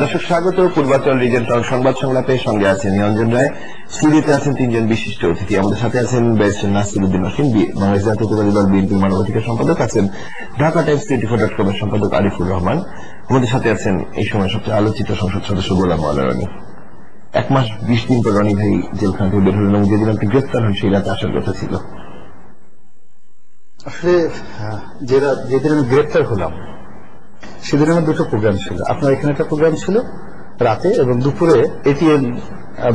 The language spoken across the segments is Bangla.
দর্শক স্বাগত পূর্বাচল রিজেন্টাল সংবাদ সংলাপে। সঙ্গে আছেন নিরঞ্জন রায়, স্টুডিওতে আছেন তিনজন বিশিষ্ট অতিথি। আমাদের সাথে আছেন ব্যারিস্টার নাসিরউদ্দিন ওসিম, বাংলাদেশ জাতীয়তাবাদী দল বিএনপির মানবাধিকার সম্পাদক, আছেন ঢাকা টাইমস 24.com এর সম্পাদক আরিফুর রহমান। আমাদের সাথে আছেন এই সময় সবচেয়ে আলোচিত সংসদ সদস্য গোলাম মাওলা রনি। 1 মাস 20 দিন পর রনি ভাই জেলখানা থেকে বের হলেন এবং যেদিন আপনি গ্রেফতার হন সেই রাতে আসার কথা ছিল। আসলে যেদিন আমি গ্রেফতার হলাম সেদিন আমার দুটো প্রোগ্রাম ছিল। আপনার এখানে একটা প্রোগ্রাম ছিল রাতে, এবং দুপুরে এটিএম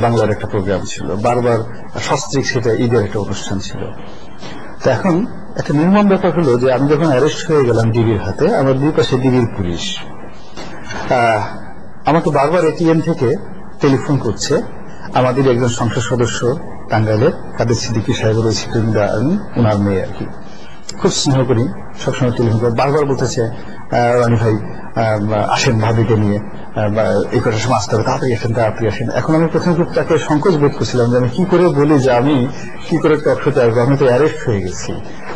বাংলার একটা প্রোগ্রাম ছিল। বারবার সস্ত্রীক সেটা ঈদের একটা অনুষ্ঠান ছিল। তো এখন একটা নির্মম ব্যাপার হলো যে আমি যখন অ্যারেস্ট হয়ে গেলাম ডিবির হাতে, আমার দুই পাশে ডিবির পুলিশ আমাকে বারবার এটিএম থেকে টেলিফোন করছে। আমাদের একজন সংসদ সদস্য টাঙ্গাইলের কাদের সিদ্দিকী সাহেব রয়েছে, আমি ওনার মেয়ে আর কি, খুব স্নেহ করি, সবসময় টেলিফোন করে বারবার বলতেছে রানী ভাই আসেন ভাবিকে নিয়ে, এই কটার সময় আসতে হবে, তাড়াতাড়ি আসেন তাড়াতাড়ি আসেন। এখন আমি প্রথমে খুব তাকে সংকোচ বোধ করছিলাম যে আমি কি করে বলি যে আমি কি করে টকশোতে আসবো, আমি তো অ্যারেস্ট হয়ে গেছি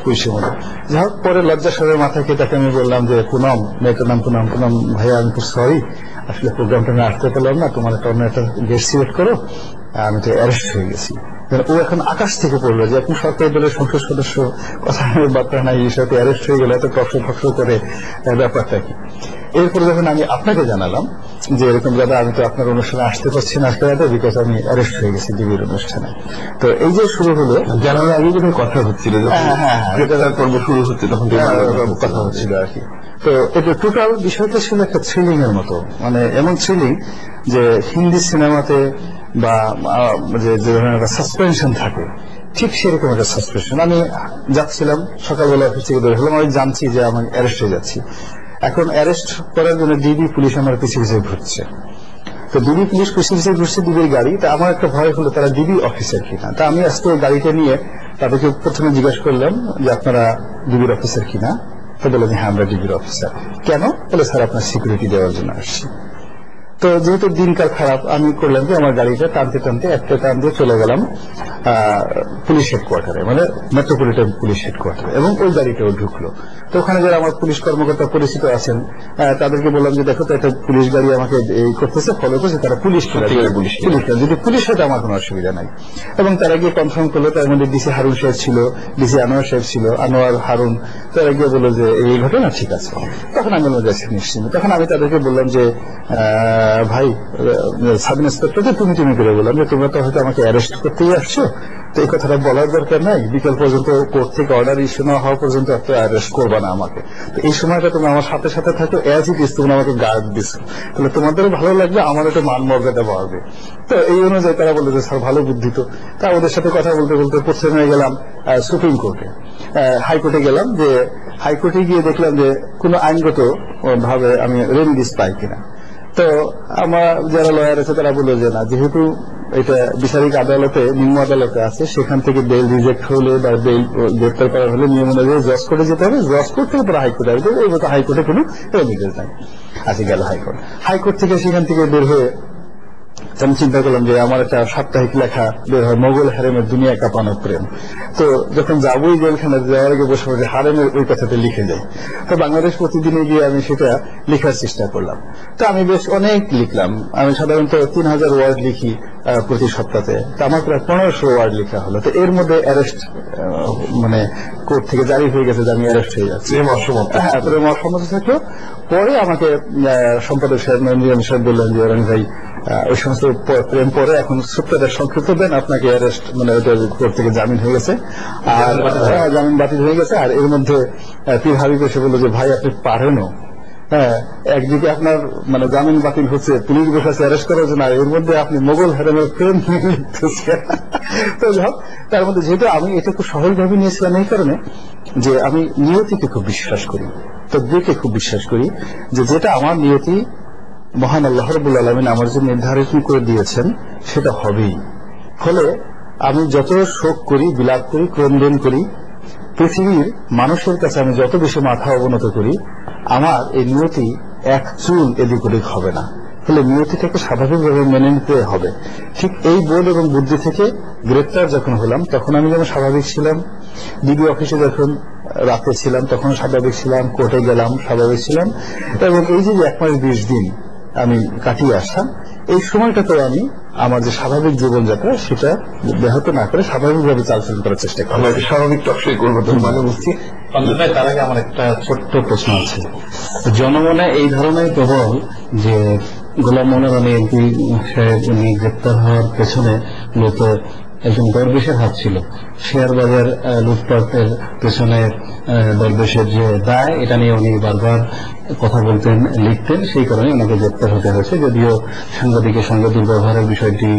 ওই সময়। যাই হোক, পরে লজ্জা সরের মাথাকে তাকে আমি বললাম যে পুনম, মেয়েটার নাম পুনম, পুনম ভাইয়া আমি খুব সরি, আসলে প্রোগ্রামটা আমি আসতে পারলাম না, তোমার একটা অন্য একটা গেট সিলেক্ট করো, আমি তো অ্যারেস্ট হয়ে গেছি। ও এখন আকাশ থেকে পড়লো যে এখন সরকারি দলের সংসদ সদস্য, কথা বার্তা নাই, এই সাথে অ্যারেস্ট হয়ে গেলে এত টকশো করে ব্যাপারটা কি। এরপরে যখন আমি আপনাকে জানালাম যে এরকম দাদা আমি তো আপনার অনুষ্ঠানে আসতে পারছি না আজকে রাতে, বিকজ আমি অ্যারেস্ট হয়ে গেছি ডিবির অনুষ্ঠানে। তো এই যে শুরু হলো, জানানোর আগে যখন কথা হচ্ছিল, পর্ব শুরু হচ্ছে তখন কথা হচ্ছিল আর কি। তো এটা টোটাল বিষয়টা ছিল একটা থ্রিলিং এর মতো, মানে এমন থ্রিলিং যে হিন্দি সিনেমাতে বা যে ধরনের একটা সাসপেনশন থাকে, ঠিক সেরকম একটা সাসপেনশন। আমি যাচ্ছিলাম সকালবেলা অফিস থেকে বের হলাম, আমি জানছি যে আমি অ্যারেস্ট হয়ে যাচ্ছি। এখন অ্যারেস্ট করার জন্য ডিবি পুলিশ আমার পিছিয়ে পিছিয়ে ঘুরছে। তো ডিবি পুলিশ পিছিয়ে পিছিয়ে ঘুরছে ডিবির গাড়ি। তা আমার একটা ভয় হলো তারা ডিবি অফিসার কিনা। তা আমি আজকে গাড়িটা নিয়ে তাদেরকে প্রথমে জিজ্ঞাসা করলাম যে আপনারা ডিবির অফিসার কিনা। তো বললেন হ্যাঁ আমরা ডিবির অফিসার। কেন? বলে স্যার আপনার সিকিউরিটি দেওয়ার জন্য আসছি। তো যেহেতু দিনকাল খারাপ, আমি করলাম যে আমার গাড়িটা টানতে টানতে একটা টান দিয়ে চলে গেলাম পুলিশ হেডকোয়ার্টারে, মানে মেট্রোপলিটন পুলিশ হেডকোয়ার্টারে, এবং ওই গাড়িটাও ঢুকলো। তো ওখানে যারা আমার পুলিশ কর্মকর্তা পরিচিত আছেন তাদেরকে বললাম যে দেখো তো একটা পুলিশ গাড়ি আমাকে এই করতেছে, ফলো করছে, তারা পুলিশ যদি পুলিশ হয়তো আমার কোনো অসুবিধা নাই। এবং তারা গিয়ে কনফার্ম করলো, তার মধ্যে ডিসি হারুন সাহেব ছিল, ডিসি আনোয়ার সাহেব ছিল, আনোয়ার হারুন। তারা গিয়ে বললো যে এই ঘটনা ঠিক আছে। তখন আমি বললাম যাচ্ছি নিশ্চিন্ত। তখন আমি তাদেরকে বললাম যে ভাই সাব ইন্সপেক্টরকে তুমি করে বললাম যে তোমরা তো হয়তো আমাকে অ্যারেস্ট করতেই আসছো, তো এই কথাটা বলার দরকার নাই, বিকেল পর্যন্ত কোর্ট থেকে অর্ডার ইস্যু না হওয়া পর্যন্ত তো অ্যারেস্ট করবা না আমাকে। তো এই সময়টা তুমি আমার সাথে সাথে থাকো, অ্যাজ ইট ইজ তোমরা আমাকে গার্ড দিচ্ছ, তাহলে তোমাদেরও ভালো লাগবে, আমার একটা মান মর্যাদা বাড়বে। তো এই অনুযায়ী তারা বললো যে স্যার ভালো বুদ্ধি। তো তা ওদের সাথে কথা বলতে বলতে প্রথমে গেলাম সুপ্রিম কোর্টে, হাইকোর্টে গেলাম। যে হাইকোর্টে গিয়ে দেখলাম যে কোনো আইনগত ভাবে আমি রেমিডিস পাই কিনা। তো আমার যারা লয়ার আছে তারা বললো যে না, যেহেতু এটা বিচারিক আদালতে, নিম্ন আদালতে আছে, সেখান থেকে বেল রিজেক্ট হলে বা বেল গ্রেপ্তার করা হলে নিয়ম অনুযায়ী জজ কোর্টে যেতে হবে, জজ কোর্ট থেকে পরে হাইকোর্টে আসবে, এই মতো হাইকোর্টে কোনো রেমিডিস নাই। আজকে গেল হাইকোর্ট থেকে, সেখান থেকে বের হয়ে আমি চিন্তা করলাম যে আমার একটা সাপ্তাহিক লেখা বের হয়, মোগল হারেমের দুনিয়া কাঁপানো প্রেম। তো যখন যাবোই জেলখানে, যাওয়ার আগে বসে বসে হারেমের ওই কথাটা লিখে যাই। তো বাংলাদেশ প্রতিদিনে গিয়ে আমি সেটা লেখার চেষ্টা করলাম। তো আমি বেশ অনেক লিখলাম। আমি সাধারণত 3000 ওয়ার্ড লিখি প্রতি সপ্তাহে। তো আমার প্রায় 1500 ওয়ার্ড লেখা হলো। তো এর মধ্যে অ্যারেস্ট মানে কোর্ট থেকে জারি হয়ে গেছে যে আমি অ্যারেস্ট হয়ে যাচ্ছি। অসম্মত থাকলো। পরে আমাকে সম্পাদক সাহেব নিজাম সাহেব বললেন যে রনি ভাই ওই সমস্ত প্রেম পরে এখন সত্যটা সংক্ষিপ্ত দেন, আপনাকে অ্যারেস্ট মানে কোর্ট থেকে জামিন হয়ে গেছে, আর জামিন বাতিল হয়ে গেছে। আর এর মধ্যে পীর হাবিব এসে বললো যে ভাই আপনি পারেনও, হ্যাঁ একদিকে আপনার মানে জামিন বাতিল হচ্ছে, পুলিশ বসে অ্যারেস্ট করার জন্য, আর এর মধ্যে আপনি মোগল হারেমের প্রেম লিখতেছেন। তো তার মধ্যে যেহেতু আমি এটা খুব সহজভাবে নিয়েছিলাম এই কারণে যে আমি নিয়তিকে খুব বিশ্বাস করি, তকদীরকে খুব বিশ্বাস করি, যে যেটা আমার নিয়তি মহান আল্লাহ রাব্বুল আলামিন আমার জন্য নির্ধারিত করে দিয়েছেন সেটা হবেই। ফলে আমি যত শোক করি, বিলাপ করি, ক্রন্দন করি, পৃথিবীর মানুষের কাছে আমি যত বেশি মাথা অবনত করি, আমার এই নিয়তি এক চুল এদিক ওদিক হবে না। ফলে নিয়তিটাকে স্বাভাবিকভাবে মেনে নিতে হবে। ঠিক এই বোধ এবং বুদ্ধি থেকে গ্রেপ্তার যখন হলাম তখন আমি যেমন স্বাভাবিক ছিলাম, ডিবি অফিসে যখন রাতে ছিলাম তখন স্বাভাবিক ছিলাম, কোর্টে গেলাম স্বাভাবিক ছিলাম, এবং এই যে 1 মাস 20 দিন আমি কাটিয়ে আসতাম। এই সময়টাতে আমি আমার যে স্বাভাবিক জীবনযাত্রা সেটা ব্যাহত না করে স্বাভাবিকভাবে চালচলন করার চেষ্টা করি। আমরা একটা স্বাভাবিক টকশই করবো, তো মানে বুঝছি। তার আগে আমার একটা ছোট্ট প্রশ্ন আছে। জনমনে এই ধরনের প্রবল যে গোলাম মনোয়ার আলী এমপি সাহেব উনি গ্রেপ্তার হওয়ার পেছনে মূলত একজন দরবেশের হাত ছিল। শেয়ার বাজার লুটপাটের পেছনে দরবেশের যে দায়, এটা নিয়ে উনি বারবার কথা বলতেন, লিখতেন, সেই কারণে ওনাকে গ্রেপ্তার হতে হয়েছে। যদিও সাংবাদিকের সঙ্গে দুর্ব্যবহারের বিষয়টি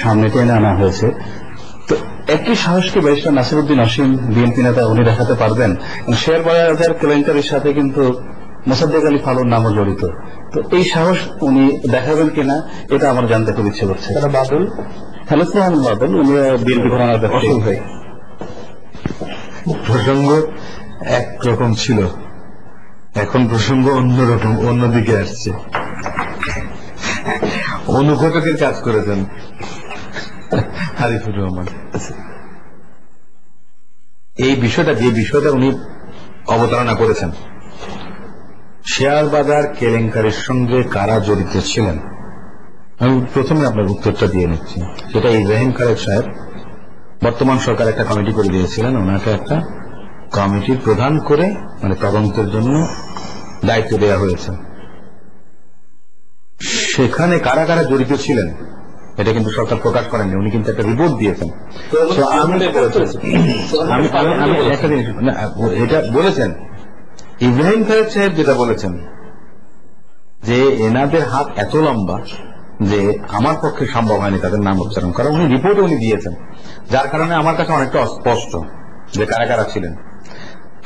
সামনে টেনে আনা হয়েছে। তো একই সাহসকে ব্যারিস্টার নাসিরউদ্দিন অসীম বিএনপি নেতা উনি দেখাতে পারবেন? শেয়ার বাজার কেলেঙ্কারির সাথে কিন্তু মোসাদ্দেক আলী ফালুর নামও জড়িত। তো এই সাহস উনি দেখাবেন কিনা, এটা আমার জানতে খুব ইচ্ছে করছে। বাদল, হ্যালো স্যার, বাদল, উনি বিএনপি ঘরানার অসীম ভাই। প্রসঙ্গ একরকম ছিল, এখন প্রসঙ্গ অন্যরকম, অন্যদিকে আসছে। অনুঘটকের কাজ করেছেন আরিফুর রহমান। এই বিষয়টা, যে বিষয়টা উনি অবতারণা করেছেন, শেয়ার বাজার কেলেঙ্কারির সঙ্গে কারা জড়িত ছিলেন, আমি প্রথমে আপনার উত্তরটা দিয়ে নিচ্ছি। সেটা ইব্রাহিম খালেদ সাহেব, বর্তমান সরকার একটা কমিটি করে দিয়েছিলেন, ওনাকে একটা কমিটির প্রধান করে মানে তদন্তের জন্য দায়িত্ব দেওয়া হয়েছে। সেখানে কারা কারা জড়িত ছিলেন এটা কিন্তু সরকার প্রকাশ করেননি, উনি কিন্তু একটা রিপোর্ট দিয়েছেন। আমি একটা জিনিস, এটা বলেছেন ইব্রাহিম খালেদ সাহেব, যেটা বলেছেন যে এনাদের হাত এত লম্বা যে আমার পক্ষে সম্ভব হয়নি তাদের নাম উচ্চারণ করা, উনি রিপোর্ট উনি দিয়েছেন, যার কারণে আমার কাছে অনেকটা অস্পষ্ট যে কারা কারা ছিলেন।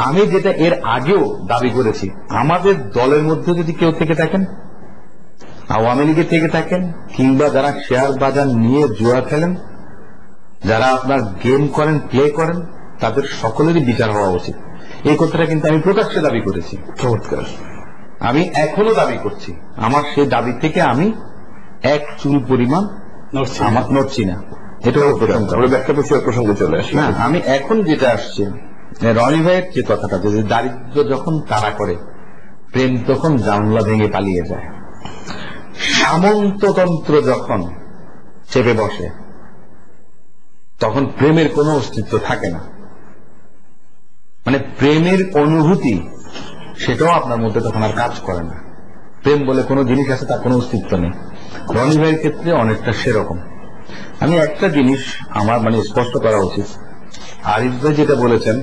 আমি যেটা এর আগেও দাবি করেছি, আমাদের দলের মধ্যে যদি কেউ থেকে থাকেন, আওয়ামী লীগে থেকে থাকেন, কিংবা যারা শেয়ার বাজার নিয়ে জুয়া খেলেন, যারা আপনার গেম করেন, প্লে করেন, তাদের সকলেরই বিচার হওয়া উচিত। এই কথাটা কিন্তু আমি প্রকাশ্যে দাবি করেছি। চমৎকার। আমি এখনো দাবি করছি, আমার সেই দাবি থেকে আমি এক চুল পরিমাণ আমার নড়ছি না। এটাও প্রসঙ্গ, আমরা ব্যাখ্যা করছি, প্রসঙ্গে চলে আসি। না, আমি এখন যেটা আসছে, রনি ভাইয়ের যে কথাটা, যে দারিদ্র যখন তাড়া করে, প্রেম তখন জানলা ভেঙে পালিয়ে যায়। সামন্ততন্ত্র যখন চেপে বসে, তখন প্রেমের কোনো অস্তিত্ব থাকে না। মানে প্রেমের অনুভূতি, সেটাও আপনার মধ্যে তখন আর কাজ করে না। প্রেম বলে কোনো জিনিস আছে, তার কোনো অস্তিত্ব নেই। রনি ভাইয়ের ক্ষেত্রে অনেকটা সেরকম। আমি একটা জিনিস আমার মানে স্পষ্ট করা উচিত, আরিফ ভাই যেটা বলেছেন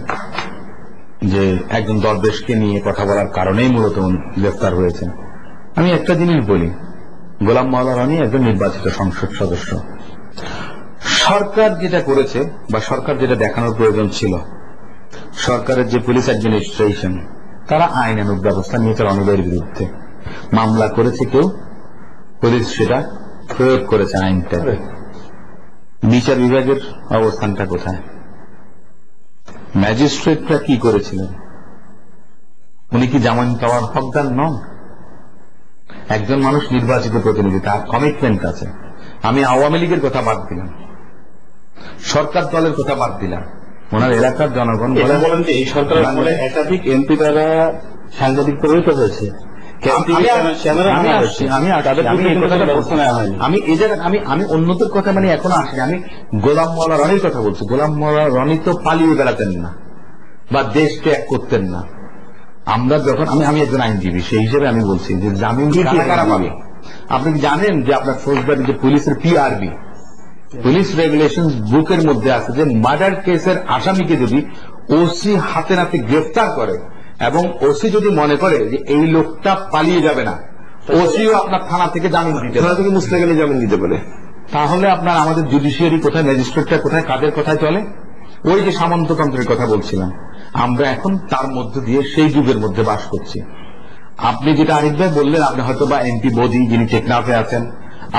যে একজন দরবেশকে নিয়ে কথা বলার কারণেই মূলত গ্রেফতার হয়েছেন, আমি একটা জিনিস বলি, গোলাম মাওলা রনি একজন নির্বাচিত সংসদ সদস্য। সরকার যেটা করেছে বা সরকার যেটা দেখানোর প্রয়োজন ছিল, সরকারের যে পুলিশ অ্যাডমিনিস্ট্রেশন, তারা আইনানুগ ব্যবস্থা নিয়েছে রনি ভাইয়ের বিরুদ্ধে। মামলা করেছে কেউ, পুলিশ সেটা প্রয়োগ করেছে আইনটা। বিচার বিভাগের অবস্থানটা কোথায়? ম্যাজিস্ট্রেটরা কি করেছিলেন? উনি কি জামিন পাওয়ার হকদার নন? একজন মানুষ নির্বাচিত প্রতিনিধি, তার কমিটমেন্ট আছে। আমি আওয়ামী লীগের কথা বাদ দিলাম, সরকার দলের কথা বাদ দিলাম, ওনার এলাকার জনগণ বলেন যে এই সরকারের আমলে একাধিক এমপি দ্বারা সাংবাদিক প্রভাবিত হয়েছে। আমি অন্যদের কথা মানে এখনো আসি, আমি গোলাম মাওলা রনির কথা বলছি। গোলাম মাওলা রনি তো পালিয়ে বেড়াতেন না বা দেশ ত্যাগ করতেন না। আমরা যখন আমি একজন আইনজীবী, সেই হিসেবে আমি বলছি যে জামিন কারা পাবে। আপনি জানেন যে আপনার ফৌজদারি যে পুলিশের পিআরবি, পুলিশ রেগুলেশন বুকের মধ্যে আছে যে মার্ডার কেসের আসামিকে যদি ওসি হাতে নাতে গ্রেফতার করে এবং ওসি যদি মনে করে যে এই লোকটা পালিয়ে যাবে না, ওসিও আপনার থানা থেকে জামিন দিতে, থানা থেকে মুসলে গেলে জামিন দিতে পারে। তাহলে আপনার আমাদের জুডিশিয়ারি কোথায়, ম্যাজিস্ট্রেটটা কোথায়, কাদের কথায় চলে? ওই যে সামন্ততন্ত্রের কথা বলছিলাম, আমরা এখন তার মধ্যে দিয়ে সেই যুগের মধ্যে বাস করছি। আপনি যেটা আরিফ ভাই বললেন, আপনি হয়তো বা এমপি বদি যিনি টেকনাফে আছেন,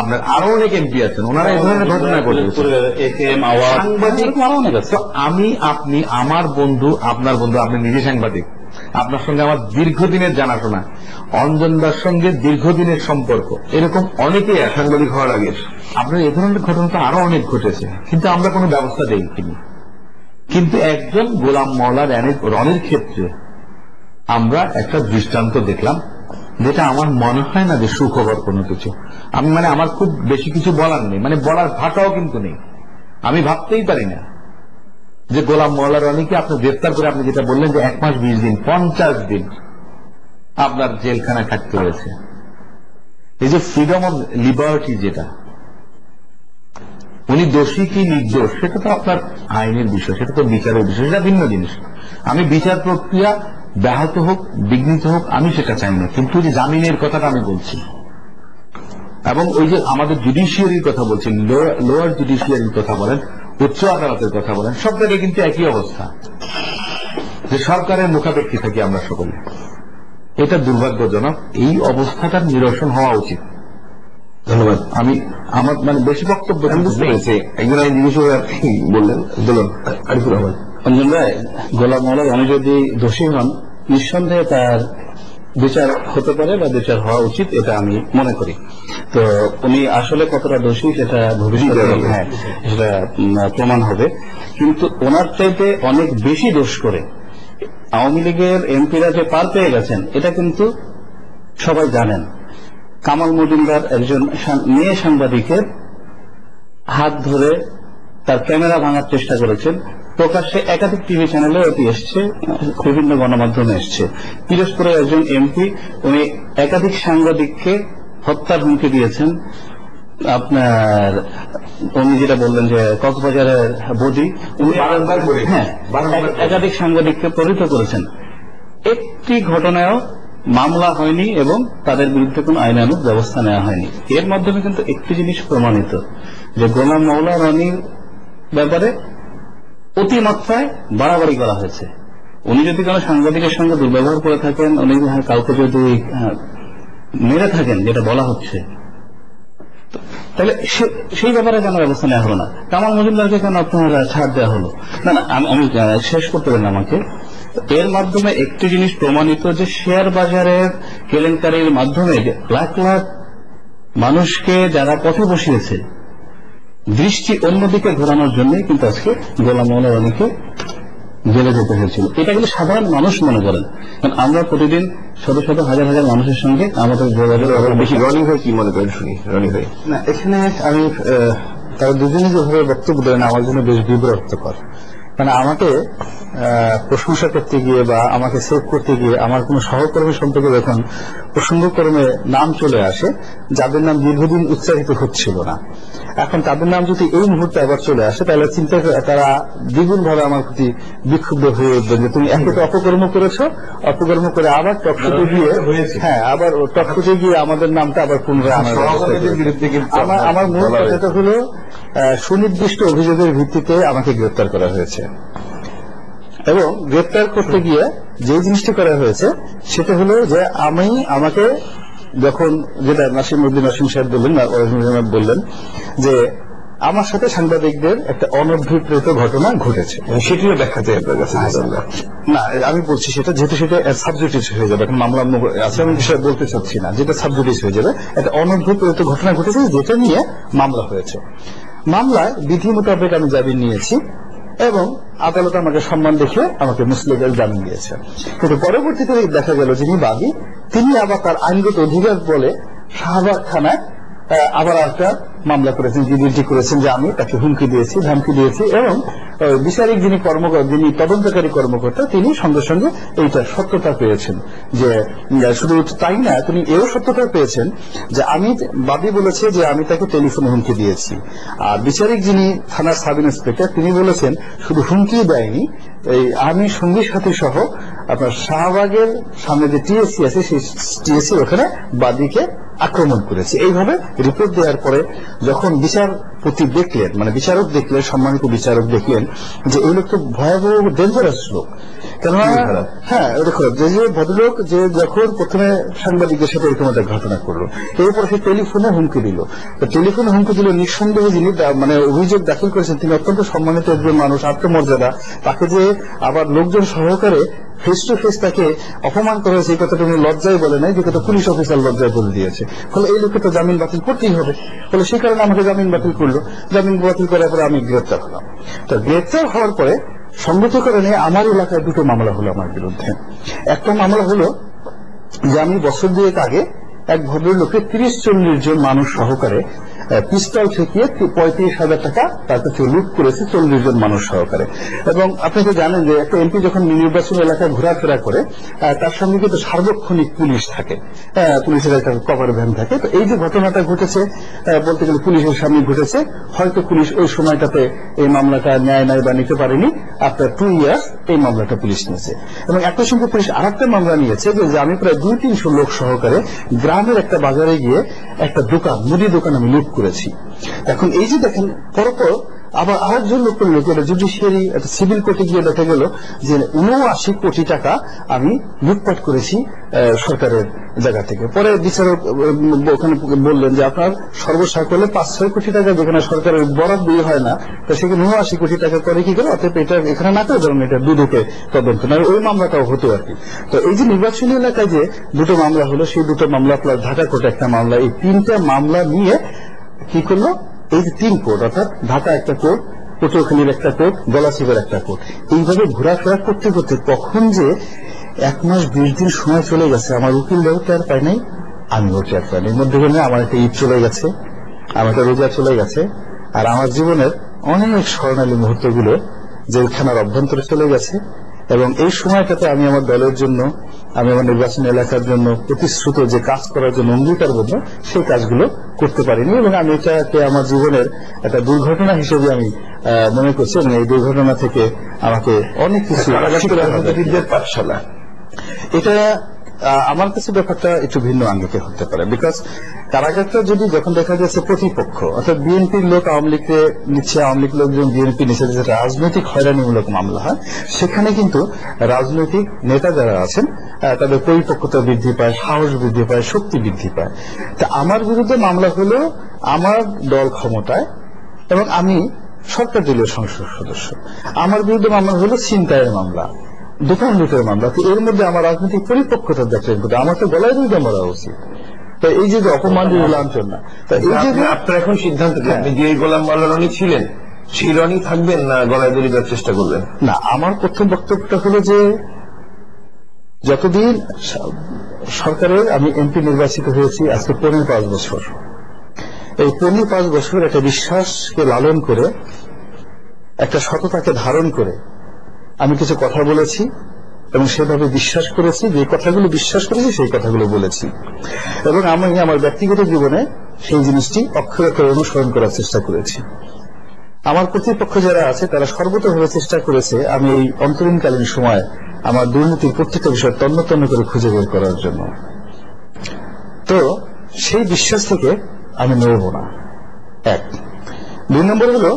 আপনার আরো অনেক এমপি আছেন, ওনারা এই ধরনের ঘটনা ঘটেছেন। আমি, আপনি, আমার বন্ধু, আপনার বন্ধু, আপনি নিজে সাংবাদিক, আপনার সঙ্গে আমার দীর্ঘদিনের জানাশোনা, অঞ্জনদার সঙ্গে দীর্ঘদিনের সম্পর্ক, এরকম অনেকেই সাংবাদিক হওয়ার আগে আপনার এই ধরনের ঘটনা তো আরো অনেক ঘটেছে, কিন্তু আমরা কোনো ব্যবস্থা দেইনি। কিন্তু একজন গোলাম মাওলা রনির ক্ষেত্রে আমরা একটা দৃষ্টান্ত দেখলাম যেটা আমার মনে হয় না যে সুখবর কোনো কিছু। আমি মানে আমার খুব বেশি কিছু বলার নেই, মানে বলার ভাষাও কিন্তু নেই। আমি ভাবতেই পারি না যে গোলাম মোল্লা রনিকে আপনি গ্রেফতার করে, আপনি যেটা বললেন যে 1 মাস 20 দিন 50 দিন আপনার জেলখানায় থাকতে হয়েছে। এই যে ফ্রিডম অফ লিবার্টি, যেটা উনি দোষী কি নির্দোষ সেটা তো আপনার আইনের বিষয়, সেটা তো বিচারের বিষয়, সেটা ভিন্ন জিনিস। আমি বিচার প্রক্রিয়া ব্যাহত হোক, বিঘ্নিত হোক, আমি সেটা চাই না, কিন্তু যে জামিনের কথাটা আমি বলছি, এবং ওই যে আমাদের জুডিশিয়ারির কথা বলছেন, লোয়ার জুডিশিয়ারির কথা বলেন, উচ্চ আদালতের কথা বলেন, সব জায়গায় কিন্তু একই অবস্থা, যে সরকারের মুখাপেক্ষী থাকি আমরা সকলে। এটা দুর্ভাগ্যজনক। এই অবস্থাটার নিরসন হওয়া উচিত। ধন্যবাদ। আমি আমার মানে বেশি বক্তব্য আমি বুঝতে পেরেছি, একজন আইনজীবী হিসেবে আপনি বললেন। বলুন আরিফুর রহমান। অঞ্জন ভাই, গোলাম মোল্লা রনি যদি দোষী হন, নিঃসন্দেহে তার বিচার হতে পারে বা বিচার হওয়া উচিত, এটা আমি মনে করি। তো উনি আসলে কতটা দোষী সেটা ভবিষ্যতে সেটা প্রমাণ হবে। কিন্তু ওনার চাইতে অনেক বেশি দোষ করে আওয়ামী লীগের এমপিরা যে পার পেয়ে গেছেন, এটা কিন্তু সবাই জানেন। কামাল মজুমদার একজন মেয়ে সাংবাদিকের হাত ধরে তার ক্যামেরা ভাঙার চেষ্টা করেছেন, প্রকাশ্যে একাধিক টিভি চ্যানেলে এটি এসছে, বিভিন্ন গণমাধ্যমে এসছে। পিরোজপুরের একজন এমপি, উনি একাধিক সাংবাদিককে হত্যার হুমকি দিয়েছেন। আপনার উনি যেটা বললেন যে কক্সবাজারের বদি, উনি একাধিক সাংবাদিককে প্রহৃত করেছেন। একটি ঘটনায়ও মামলা হয়নি এবং তাদের বিরুদ্ধে কোন আইনানুগ ব্যবস্থা নেওয়া হয়নি। এর মাধ্যমে কিন্তু একটি জিনিস প্রমাণিত, যে গোলাম মোল্লা রনির ব্যাপারে অতিমাত্রায় বাড়াবাড়ি করা হয়েছে। উনি যদি কোনো সাংবাদিকের সঙ্গে দুর্ব্যবহার করে থাকেন, উনি কাউকে যদি মেরে থাকেন, যেটা বলা হচ্ছে, তাহলে সেই ব্যাপারে কেন ব্যবস্থা নেওয়া হলো না? কামাল মজুমদারকে কেন আপনার ছাড় দেওয়া হলো না? আমি শেষ করতে পারেন আমাকে। এর মাধ্যমে একটি জিনিস প্রমাণিত, যে শেয়ার বাজারের কেলেঙ্কারির মাধ্যমে লাখ লাখ মানুষকে যারা পথে বসিয়েছে, দৃষ্টি অন্যদিকে ঘোরানোর জন্যই কিন্তু আজকে গোলাম মোল্লা রনিকে জেলে যেতে হয়েছিল। এটা কিন্তু সাধারণ মানুষ মনে করেন, কারণ আমরা প্রতিদিন শত শত হাজার হাজার মানুষের সঙ্গে আমাদের যোগাযোগ বেশি। রনি ভাই কি মনে করেন শুনি? রনি ভাই। না, এখানে আমি তারা দুজনে যেভাবে বক্তব্য দেন আমার জন্য বেশ বিব্রতকর। মানে আমাকে প্রশংসা করতে গিয়ে বা আমাকে সেভ করতে গিয়ে আমার কোন সহকর্মী সম্পর্কে যখন প্রসঙ্গক্রমে নাম চলে আসে, যাদের নাম দীর্ঘদিন উচ্চারিত হচ্ছিল না, এখন তাদের নাম যদি এই মুহূর্তে আবার চলে আসে, তাহলে চিন্তা করে তারা দ্বিগুণ ভাবে আমার প্রতি বিক্ষুব্ধ হয়ে উঠবেন, যে তুমি একে তো অপকর্ম করেছো, অপকর্ম করে আবার টকশোতে গিয়ে, আবার টকশোতে গিয়ে আমাদের নামটা আবার পুনরায় আনার বিরুদ্ধে। আমার মূল কথাটা হলো, সুনির্দিষ্ট অভিযোগের ভিত্তিতে আমাকে গ্রেপ্তার করা হয়েছে, এবং গ্রেপ্তার করতে গিয়ে যে জিনিসটি করা হয়েছে সেটা হলো যে আমাকে যখন, যেটা নাসিম সাহেব বললেন যে আমার সাথে সাংবাদিকদের একটা অনভিপ্রেত ঘটনা ঘটেছে, সেটিও দেখাতে আপনার কাছে না, আমি বলছি সেটা, যেহেতু সেটা সাবজুডিস হয়ে যাবে, এখন মামলা আছে, আমি বিষয় বলতে চাচ্ছি না, যেটা সাবজুডিস হয়ে যাবে, একটা অনভিপ্রেত ঘটনা ঘটেছে, যেটা নিয়ে মামলা হয়েছে। মামলায় বিধি মোতাবেক আমি জামিন নিয়েছি এবং আদালত আমাকে সম্মান দেখে আমাকে মুসলিমের জামিন দিয়েছে। কিন্তু পরবর্তীতে দেখা গেল যিনি বাদী, তিনি আবার তার আইনগত অধিকার বলে শাহবাগ থানায় আবার একটা মামলা করেছেন, জিডিটি করেছেন যে আমি তাকে হুমকি দিয়েছি, ধমকি দিয়েছি, এবং বিচারিক যিনি তদন্তকারী কর্মকর্তা, তিনি সঙ্গে সঙ্গে এইটা সত্যতা পেয়েছেন। যে শুধু তাই না, তিনি এও সত্যতা পেয়েছেন যে আমি, বাদী বলেছে যে আমি তাকে টেলিফোনে হুমকি দিয়েছি, আর বিচারিক যিনি থানার সাব ইন্সপেক্টর, তিনি বলেছেন শুধু হুমকি দেয়নি, আমি সঙ্গী সাথী সহ আপনার শাহবাগের সামনে যে টিএসসি আছে, সেই টিএসসি ওখানে বাদীকে আক্রমণ করেছে। এইভাবে রিপোর্ট দেওয়ার পরে যখন বিচারপতি দেখলেন, মানে বিচারক দেখলেন, সম্মানিত বিচারক দেখলেন যে এই লোক তো ভয়াবহ ডেঞ্জারাস লোক, কেননা দেখো যে ভদ্রলোক যে যখন প্রথমে সাংবাদিকের সাথে এরকম একটা ঘটনা করলো, এরপর সে টেলিফোনে হুমকি দিল। তো টেলিফোনে হুমকি দিল, নিঃসন্দেহে যিনি মানে অভিযোগ দাখিল করেছেন তিনি অত্যন্ত সম্মানিত একজন মানুষ, আত্মমর্যাদা, তাকে যে আবার লোকজন সহকারে ফেস টু ফেস তাকে অপমান করা হয়েছে, এই কথাটা উনি লজ্জায় বলে নাই, যে কথা পুলিশ অফিসার লজ্জায় বলে দিয়েছে। ফলে এই লোককে তো জামিন বাতিল করতেই হবে, ফলে সেই কারণে আমাকে জামিন বাতিল করলো। জামিন বাতিল করার পরে আমি গ্রেপ্তার হলাম। তো গ্রেপ্তার হওয়ার পরে সংগত কারণে আমার এলাকায় দুটো মামলা হলো আমার বিরুদ্ধে। একটা মামলা হলো যে আমি বছর দুয়েক আগে এক ভদ্রলোকে 30-40 জন মানুষ সহকারে পিস্তল ঠেকিয়ে 35,000 টাকা তার কাছে লুট করেছে, 40 জন মানুষ সহকারে। এবং আপনি তো জানেন যে একটা এমপি যখন নির্বাচন এলাকায় ঘোরাফেরা করে তার সঙ্গে কিন্তু সার্বক্ষণিক পুলিশ থাকে, পুলিশের একটা কভার ভ্যান থাকে। তো এই যে ঘটনাটা ঘটেছে বলতে গেলে পুলিশের সামনে ঘটেছে, হয়তো পুলিশ ওই সময়টাতে এই মামলাটা ন্যায় বা নিতে পারেনি, আফটার 2 ইয়ার্স এই মামলাটা পুলিশ নিয়েছে। এবং একই সঙ্গে পুলিশ আরেকটা মামলা নিয়েছে যে আমি প্রায় 200-300 লোক সহকারে গ্রামের একটা বাজারে গিয়ে একটা দোকান, মুদি দোকান আমি লুট করেছি। এখন এই যে দেখেন পরপর আবার আরেকজন লোক করলো জুডিশিয়ারি একটা সিভিল কোর্টে গিয়ে দেখা গেল যে 79 কোটি টাকা আমি লুটপাট করেছি সরকারের জায়গা থেকে। পরে বিচারক ওখানে বললেন যে আপনার সর্বসাকলে 5-6 কোটি টাকা যেখানে সরকারের বরাদ্দ হয় না, তো সেখানে 79 কোটি টাকা করে কি করে, অতএব এটা এখানে না করে ধরুন এটা দুদকে তদন্ত না, ওই মামলাটাও হতো আর কি। তো এই যে নির্বাচনী এলাকায় যে দুটো মামলা হলো, সেই দুটো মামলা প্লাস ঢাকা কোর্টে একটা মামলা, এই 3টা মামলা নিয়ে কি করলো, এই যে 3 কোর্ট অর্থাৎ ঢাকা একটা কোর্ট, পটুয়াখালীর একটা কোর্ট, গলাচিপার একটা কোর্ট, এইভাবে ঘোরাফেরা করতে করতে কখন যে 1 মাস 20 দিন সময় চলে গেছে, আমার উকিলরাও টের পায় নাই, আমিও টের পাই নাই। মধ্যখানে আমার একটা ঈদ চলে গেছে, আমার একটা রোজা চলে গেছে, আর আমার জীবনের অনেক স্বর্ণালী মুহূর্তগুলো জেলখানার অভ্যন্তরে চলে গেছে। এবং এই সময়টাতে আমি আমার দলের জন্য, আমি আমার নির্বাচনী এলাকার জন্য প্রতিশ্রুত যে কাজ করার জন্য অঙ্গীকারবদ্ধ, সেই কাজগুলো করতে পারিনি। এবং আমি এটাকে আমার জীবনের একটা দুর্ঘটনা হিসেবে আমি মনে করছি, এবং এই দুর্ঘটনা থেকে আমাকে অনেক কিছু পাঠশালা, এটা আমার কাছে ব্যাপারটা একটু ভিন্ন আঙ্গিকে হতে পারে। বিকজ কারাগারটা যদি যখন দেখা যাচ্ছে প্রতিপক্ষ অর্থাৎ বিএনপির লোক আওয়ামী লীগকে নিচ্ছে, আওয়ামী লীগ লোকজন বিএনপি নিচ্ছে, যে রাজনৈতিক হয়রানিমূলক মামলা হয়, সেখানে কিন্তু রাজনৈতিক নেতা যারা আছেন তাদের পরিপক্কতা বৃদ্ধি পায়, সাহস বৃদ্ধি পায়, শক্তি বৃদ্ধি পায়। তা আমার বিরুদ্ধে মামলা হলো আমার দল ক্ষমতায় এবং আমি সরকার দলীয় সংসদ সদস্য, আমার বিরুদ্ধে মামলা হলো ছিনতাইয়ের মামলা, দোকান লুটের মামলা। তো এর মধ্যে আমার রাজনৈতিক পরিপক্কতা দেখলেন, আমার তো গলায় দুইটা মরা উচিত। তো এই যে অপমান লাঞ্ছনা, তো এই যে আপনার এখন সিদ্ধান্ত, আপনি যে গোলাম মাওলা রনি ছিলেন সেই রনি থাকবেন না গলায় দড়ি দেওয়ার চেষ্টা করবেন? না, আমার প্রথম বক্তব্যটা হলো যে যতদিন সরকারের আমি এমপি নির্বাচিত হয়েছি আজকে 5 বছর, এই 5 বছর একটা বিশ্বাসকে লালন করে, একটা সততাকে ধারণ করে আমি কিছু কথা বলেছি এবং সেভাবে বিশ্বাস করেছি, যে কথাগুলো বিশ্বাস করেছি সেই কথাগুলো বলেছি। এবং আমি আমার ব্যক্তিগত জীবনে সেই জিনিসটি অক্ষরে অক্ষরে অনুসরণ করার চেষ্টা করেছি। আমার প্রতিপক্ষ যারা আছে তারা সর্বতভাবে চেষ্টা করেছে আমি এই অন্তরীণকালীন সময় আমার দুর্নীতির প্রত্যেকটা বিষয় তন্ন তন্ন করে খুঁজে বের করার জন্য। তো সেই বিশ্বাস থেকে আমি নড়ব না। 1 2 নম্বর হলো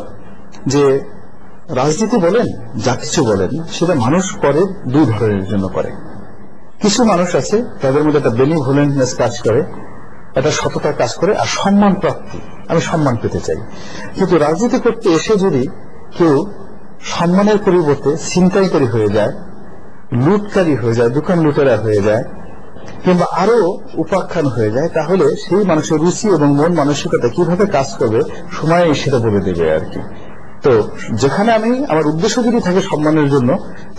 যে রাজনীতি বলেন, যা কিছু বলেন, সেটা মানুষ করে 2 ধরনের জন্য করে। কিছু মানুষ আছে তাদের মধ্যে একটা বেনিভোলেন্টনেস কাজ করে, একটা সততা কাজ করে, আর সম্মান প্রাপ্তি, আমি সম্মান পেতে চাই। কিন্তু রাজনীতি করতে এসে যদি কেউ সম্মানের পরিবর্তে ছিনতাইকারী হয়ে যায়, লুটকারী হয়ে যায়, দোকান লুটেরা হয়ে যায়, কিংবা আরো উপাখ্যান হয়ে যায়, তাহলে সেই মানুষের রুচি এবং মন মানসিকতা কিভাবে কাজ করবে সময় সেটা বলে দেবে আর কি। তো যেখানে আমি আমার উদ্দেশ্য যদি থাকে সম্মানের জন্য,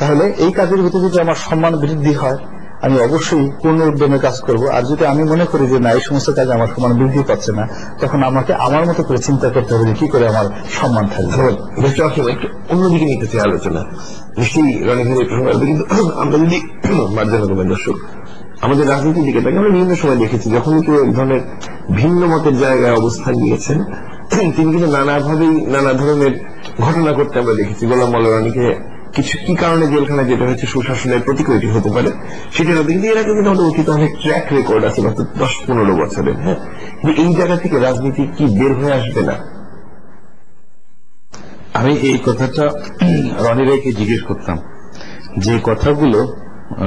তাহলে এই কাজের ভিতরে যদি আমার সম্মান বৃদ্ধি হয় আমি অবশ্যই পূর্ণ উদ্যমে কাজ করব। আর যদি আমি মনে করি যে না, এই সমস্ত কাজে আমার সম্মান বৃদ্ধি পাচ্ছে না, তখন আমাকে আমার মতো করে চিন্তা করতে হবে কি করে আমার সম্মান থাকবে। একটু অন্যদিকে নিতে চাই আলোচনা, নিশ্চয়ই রনি ভাই প্রসঙ্গ আসবে, কিন্তু আমরা যদি মার্জনা করবেন দর্শক, আমাদের রাজনীতির দিকে তাকে আমরা বিভিন্ন সময় দেখেছি যখন কেউ এক ধরনের ভিন্ন মতের জায়গায় অবস্থান নিয়েছেন, তিনি কিন্তু নানাভাবেই নানা ধরনের ঘটনা করতে আমরা দেখেছি। গোলাম মাওলা রনিকে কিছু কি কারণে জেলখানায় যেটা হচ্ছে সুশাসনের প্রতিকূলটি হতে পারে সেটা না, কিন্তু এর আগে কিন্তু আমাদের অতীত অনেক ট্র্যাক রেকর্ড আছে গত 10-15 বছরের। হ্যাঁ, কিন্তু এই জায়গা থেকে রাজনীতি কি বের হয়ে আসবে না? আমি এই কথাটা রনি ভাইকে জিজ্ঞেস করতাম, যে কথাগুলো